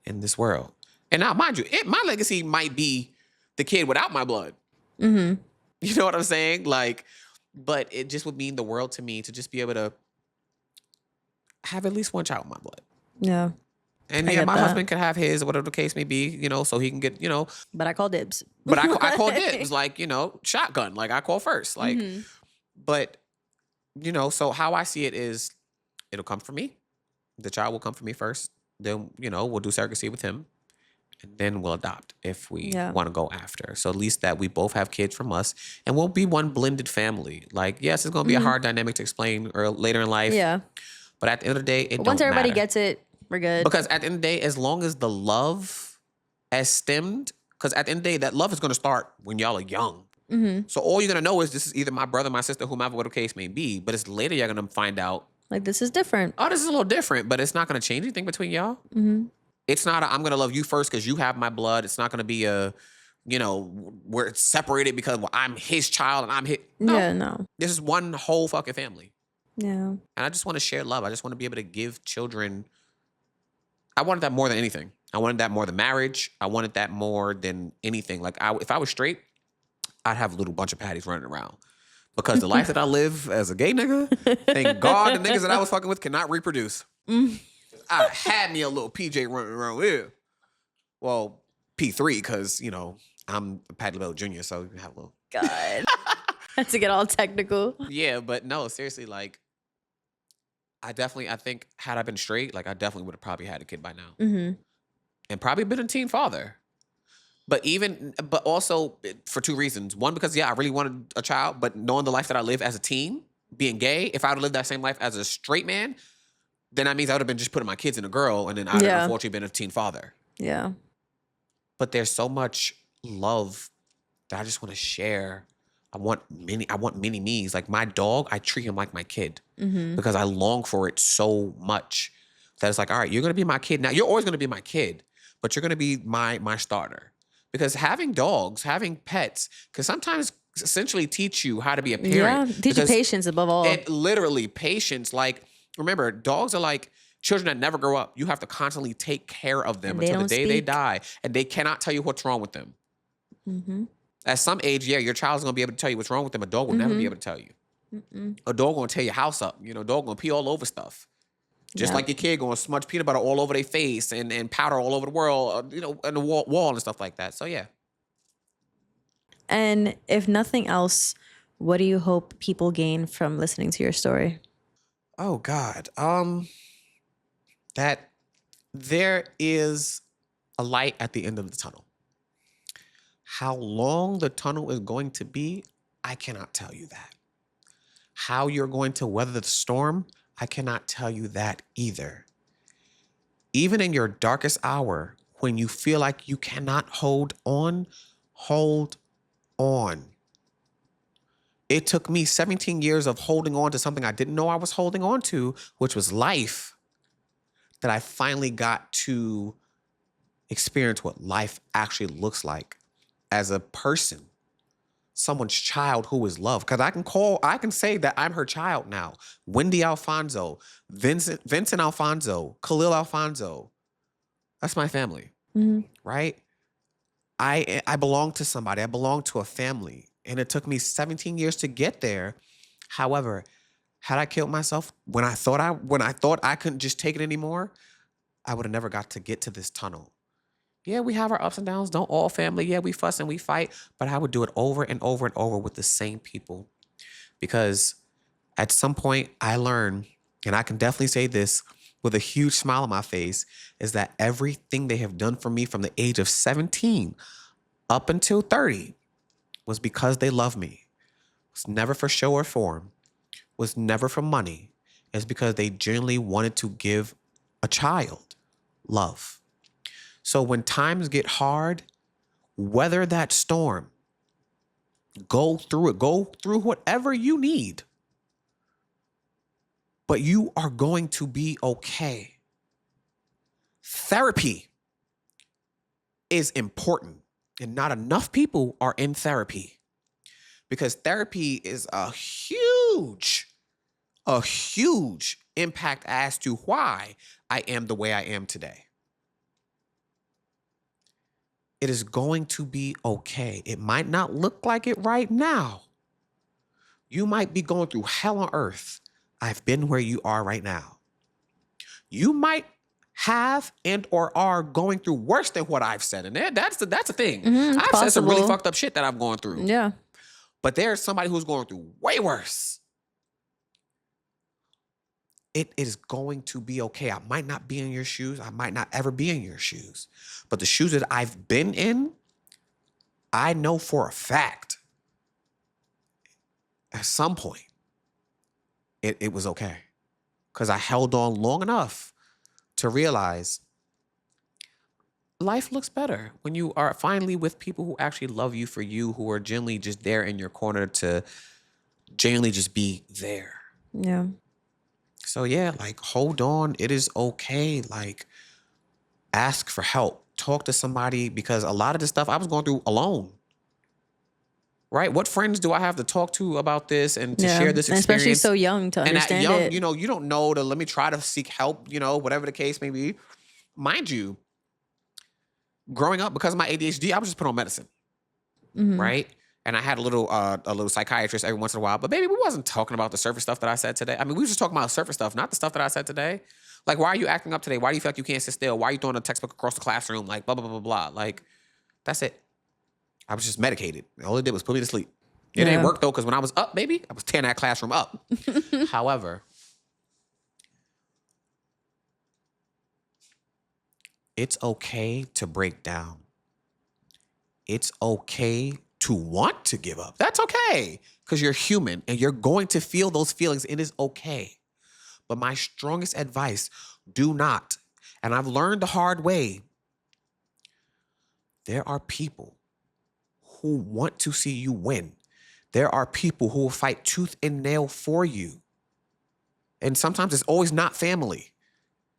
Speaker 1: in this world. And now, mind you, my legacy might be the kid without my blood. You know what I'm saying? But it just would mean the world to me to just be able to have at least one child with my blood.
Speaker 2: Yeah.
Speaker 1: And
Speaker 2: I
Speaker 1: yeah,
Speaker 2: get
Speaker 1: my
Speaker 2: that.
Speaker 1: husband can have his, whatever the case may be, so he can get,
Speaker 2: But I call dibs.
Speaker 1: But I call dibs, shotgun. I call first. But So how I see it is it'll come from me. The child will come from me first. Then, we'll do surrogacy with him. And then we'll adopt if we
Speaker 2: Yeah.
Speaker 1: want to go after. So at least that we both have kids from us and we'll be one blended family. Like, yes, it's going to be a hard dynamic to explain or later in life.
Speaker 2: Yeah.
Speaker 1: But at the end of the day, it
Speaker 2: Once
Speaker 1: don't
Speaker 2: everybody
Speaker 1: matter.
Speaker 2: gets it, we're good.
Speaker 1: Because at the end of the day, as long as the love has stemmed, because at the end of the day, that love is going to start when y'all are young.
Speaker 2: Mm-hmm.
Speaker 1: So all you're going to know is this is either my brother, my sister, whomever, whatever the case may be. But it's later you're going to find out,
Speaker 2: Like, this is different.
Speaker 1: oh, this is a little different, but it's not going to change anything between y'all.
Speaker 2: Mm-hmm.
Speaker 1: It's not I'm going to love you first because you have my blood. It's not going to be where it's separated because I'm his child and I'm his. No,
Speaker 2: Yeah, no.
Speaker 1: this is one whole fucking family.
Speaker 2: Yeah.
Speaker 1: And I just want to share love. I just want to be able to give children. I wanted that more than anything. I wanted that more than marriage. I wanted that more than anything. Like, if I was straight, I'd have a little bunch of patties running around. Because the life that I live as a gay nigga, thank God the niggas that I was fucking with cannot reproduce. I had me a little PJ running around here. Well, P3, because, I'm a Patty LaBelle Jr., so you have a little.
Speaker 2: God. Had to get all technical.
Speaker 1: Yeah, but no, seriously, like, I think had I been straight, like, I definitely would have probably had a kid by now.
Speaker 2: Mm-hmm.
Speaker 1: And probably been a teen father. But also for two reasons. One, because, I really wanted a child, but knowing the life that I live as a teen, being gay, if I would have lived that same life as a straight man, then that means I would have been just putting my kids in a girl, and then I would have unfortunately been a teen father.
Speaker 2: Yeah.
Speaker 1: But there's so much love that I just want to share. I want mini me's. Like, my dog, I treat him like my kid because I long for it so much that it's like, all right, you're going to be my kid now. You're always going to be my kid, but you're going to be my starter. Because having dogs, having pets, can sometimes essentially teach you how to be a parent.
Speaker 2: Yeah. Teach you
Speaker 1: Because
Speaker 2: patience above all.
Speaker 1: it literally, patience. Like, remember, dogs are like children that never grow up. You have to constantly take care of them
Speaker 2: And they
Speaker 1: until the
Speaker 2: don't
Speaker 1: day they
Speaker 2: speak.
Speaker 1: die. And they cannot tell you what's wrong with them.
Speaker 2: Mm-hmm.
Speaker 1: At some age, your child's going to be able to tell you what's wrong with them. A dog will never be able to tell you.
Speaker 2: Mm-mm.
Speaker 1: A dog going to tear your house up. A dog going to pee all over stuff. Just
Speaker 2: Yeah.
Speaker 1: like your kid going to smudge peanut butter all over their face and powder all over the world, and the wall and stuff like that. So, yeah.
Speaker 2: And if nothing else, what do you hope people gain from listening to your story?
Speaker 1: Oh, God. That there is a light at the end of the tunnel. How long the tunnel is going to be, I cannot tell you that. How you're going to weather the storm, I cannot tell you that either. Even in your darkest hour, when you feel like you cannot hold on, hold on. It took me 17 years of holding on to something I didn't know I was holding on to, which was life, that I finally got to experience what life actually looks like as a person, someone's child who is loved. Because I can say that I'm her child now. Wendy Alfonso, Vincent Alfonso, Khalil Alfonso. That's my family,
Speaker 2: Mm-hmm.
Speaker 1: right? I belong to somebody. I belong to a family. And it took me 17 years to get there. However, had I killed myself when I thought I couldn't just take it anymore, I would have never got to get to this tunnel. Yeah, we have our ups and downs. Don't all family. Yeah, we fuss and we fight. But I would do it over and over and over with the same people. Because at some point I learned, and I can definitely say this with a huge smile on my face, is that everything they have done for me from the age of 17 up until 30 was because they love me. It was never for show or form. It was never for money. It's because they genuinely wanted to give a child love. So when times get hard, weather that storm. Go through it. Go through whatever you need. But you are going to be okay. Therapy is important, and not enough people are in therapy, because therapy is a huge impact as to why I am the way I am today. It is going to be okay. It might not look like it right now. You might be going through hell on earth. I've been where you are right now. You might have and or are going through worse than what I've said. And that's the thing. I've said some really
Speaker 2: possible.
Speaker 1: fucked up shit that I've gone through.
Speaker 2: Yeah.
Speaker 1: But there's somebody who's going through way worse. it is going to be okay. I might not be in your shoes. I might not ever be in your shoes. But the shoes that I've been in, I know for a fact at some point it was okay. Because I held on long enough to realize life looks better when you are finally with people who actually love you for you, who are genuinely just there in your corner to genuinely just be there.
Speaker 2: Yeah.
Speaker 1: So yeah, like hold on. It is okay. Like ask for help. Talk to somebody because a lot of this stuff I was going through alone. Right? What friends do I have to talk to about this and to share this
Speaker 2: And
Speaker 1: experience?
Speaker 2: especially so young to
Speaker 1: and at
Speaker 2: understand
Speaker 1: young,
Speaker 2: it.
Speaker 1: you know, you don't know to let me try to seek help, you know, whatever the case may be. Mind you, growing up because of my ADHD, I was just put on medicine. Right? And I had a little psychiatrist every once in a while. But baby, we wasn't talking about the surface stuff that I said today. I mean, we were just talking about surface stuff, not the stuff that I said today. Like, why are you acting up today? Why do you feel like you can't sit still? Why are you throwing a textbook across the classroom? Like, blah, blah, blah, blah, blah. Like, that's it. I was just medicated. All it did was put me to sleep. It didn't work, though, because when I was up, baby, I was tearing that classroom up. However, it's okay to break down. It's okay to want to give up. That's okay, because you're human and you're going to feel those feelings. It is okay. But my strongest advice, do not. And I've learned the hard way. There are people who want to see you win. There are people who will fight tooth and nail for you. And sometimes it's always not family.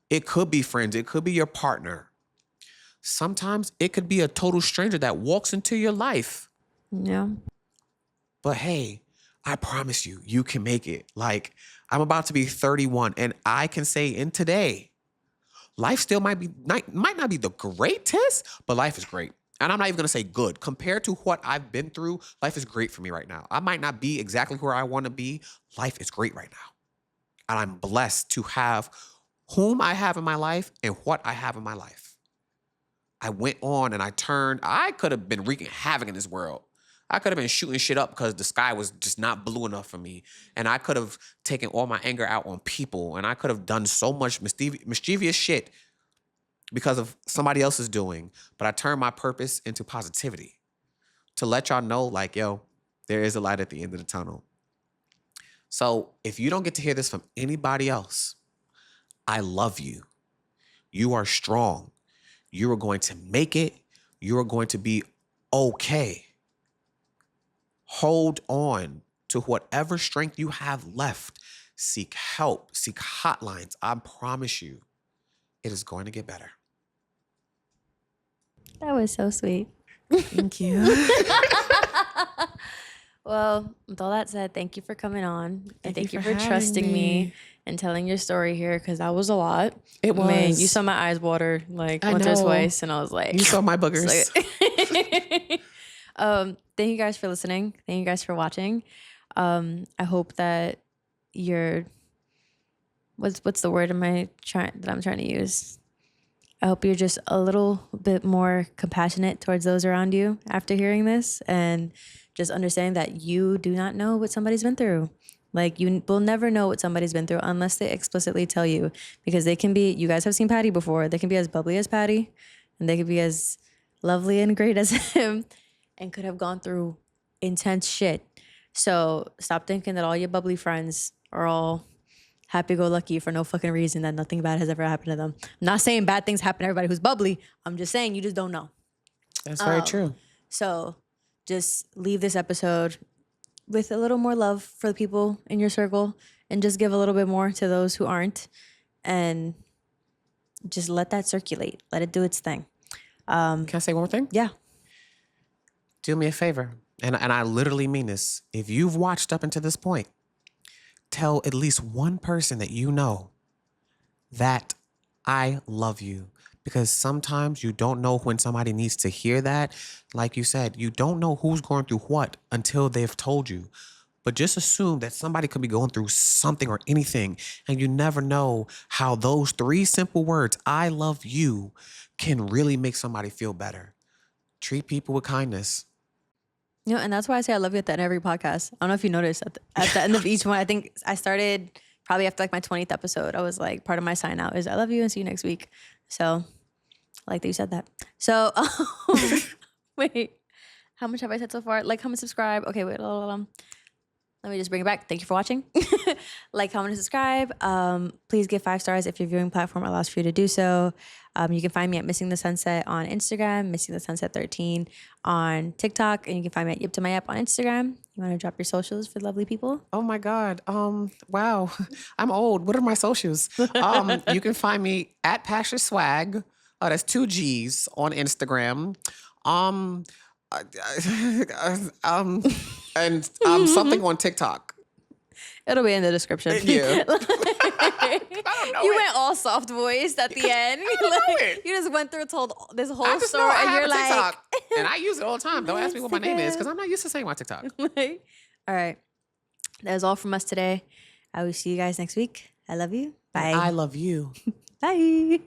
Speaker 1: It could be friends. It could be your partner. Sometimes it could be a total stranger that walks into your life.
Speaker 2: Yeah.
Speaker 1: But hey, I promise you, you can make it. Like, I'm about to be 31, and I can say in today, life still might not be the greatest, but life is great. And I'm not even going to say good. Compared to what I've been through, life is great for me right now. I might not be exactly where I want to be. Life is great right now. And I'm blessed to have whom I have in my life and what I have in my life. I went on and I could have been wreaking havoc in this world. I could have been shooting shit up because the sky was just not blue enough for me. And I could have taken all my anger out on people. And I could have done so much mischievous shit because of somebody else's doing. But I turned my purpose into positivity to let y'all know, like, yo, there is a light at the end of the tunnel. So if you don't get to hear this from anybody else, I love you. You are strong. You are going to make it. You are going to be okay. Hold on to whatever strength you have left. Seek help. Seek hotlines. I promise you, it is going to get better.
Speaker 2: That was so sweet.
Speaker 1: Thank you.
Speaker 2: Well, with all that said, thank you for coming on. And thank you
Speaker 1: for
Speaker 2: for
Speaker 1: having
Speaker 2: trusting me
Speaker 1: me.
Speaker 2: and telling your story here, because that was a lot.
Speaker 1: It
Speaker 2: Man,
Speaker 1: was.
Speaker 2: you saw my eyes water like
Speaker 1: I
Speaker 2: once or
Speaker 1: know.
Speaker 2: twice, and I was like,
Speaker 1: You saw my boogers.
Speaker 2: Thank you guys for listening. Thank you guys for watching. I hope that you're what's the word I'm trying to use? I hope you're just a little bit more compassionate towards those around you after hearing this, and just understanding that you do not know what somebody's been through. Like, you will never know what somebody's been through unless they explicitly tell you, because they can be, you guys have seen Patty before, they can be as bubbly as Patty, and they could be as lovely and great as him, and could have gone through intense shit. So stop thinking that all your bubbly friends are all happy-go-lucky for no fucking reason, that nothing bad has ever happened to them. I'm not saying bad things happen to everybody who's bubbly. I'm just saying you just don't know.
Speaker 1: That's very true.
Speaker 2: So just leave this episode with a little more love for the people in your circle, and just give a little bit more to those who aren't, and just let that circulate. Let it do its thing.
Speaker 1: Can I say one more thing?
Speaker 2: Yeah.
Speaker 1: Do me a favor. And I literally mean this. If you've watched up until this point, tell at least one person that you know that I love you. Because sometimes you don't know when somebody needs to hear that. Like you said, you don't know who's going through what until they've told you. But just assume that somebody could be going through something or anything, and you never know how those 3 simple words, I love you, can really make somebody feel better. Treat people with kindness.
Speaker 2: You know, and that's why I say I love you at the end of every podcast. I don't know if you noticed at the end of each one. I think I started probably after like my 20th episode, I was like, part of my sign out is I love you and see you next week. So I like that you said that. So wait, how much have I said so far? Like, comment, subscribe. Okay, wait. Let me just bring it back. Thank you for watching. Like, comment, and subscribe. Please give 5 stars if your viewing platform allows for you to do so. You can find me at Missing the Sunset on Instagram, Missing the Sunset 13 on TikTok, and you can find me at Yip to My Up on Instagram. You want to drop your socials for lovely people?
Speaker 1: Oh my God. Wow. I'm old. What are my socials? You can find me at Pasha Swag. That's 2 G's on Instagram. And something on TikTok.
Speaker 2: It'll be in the description.
Speaker 1: Yeah.
Speaker 2: You went all soft voiced at the end. Like, you just went through and told this whole
Speaker 1: I just
Speaker 2: story,
Speaker 1: know I
Speaker 2: and
Speaker 1: have
Speaker 2: you're
Speaker 1: a
Speaker 2: like,
Speaker 1: TikTok, and I use it all the time. Don't ask me what my name is because I'm not used to saying my TikTok.
Speaker 2: all right. That was all from us today. I will see you guys next week. I love you. Bye.
Speaker 1: I love you.
Speaker 2: Bye.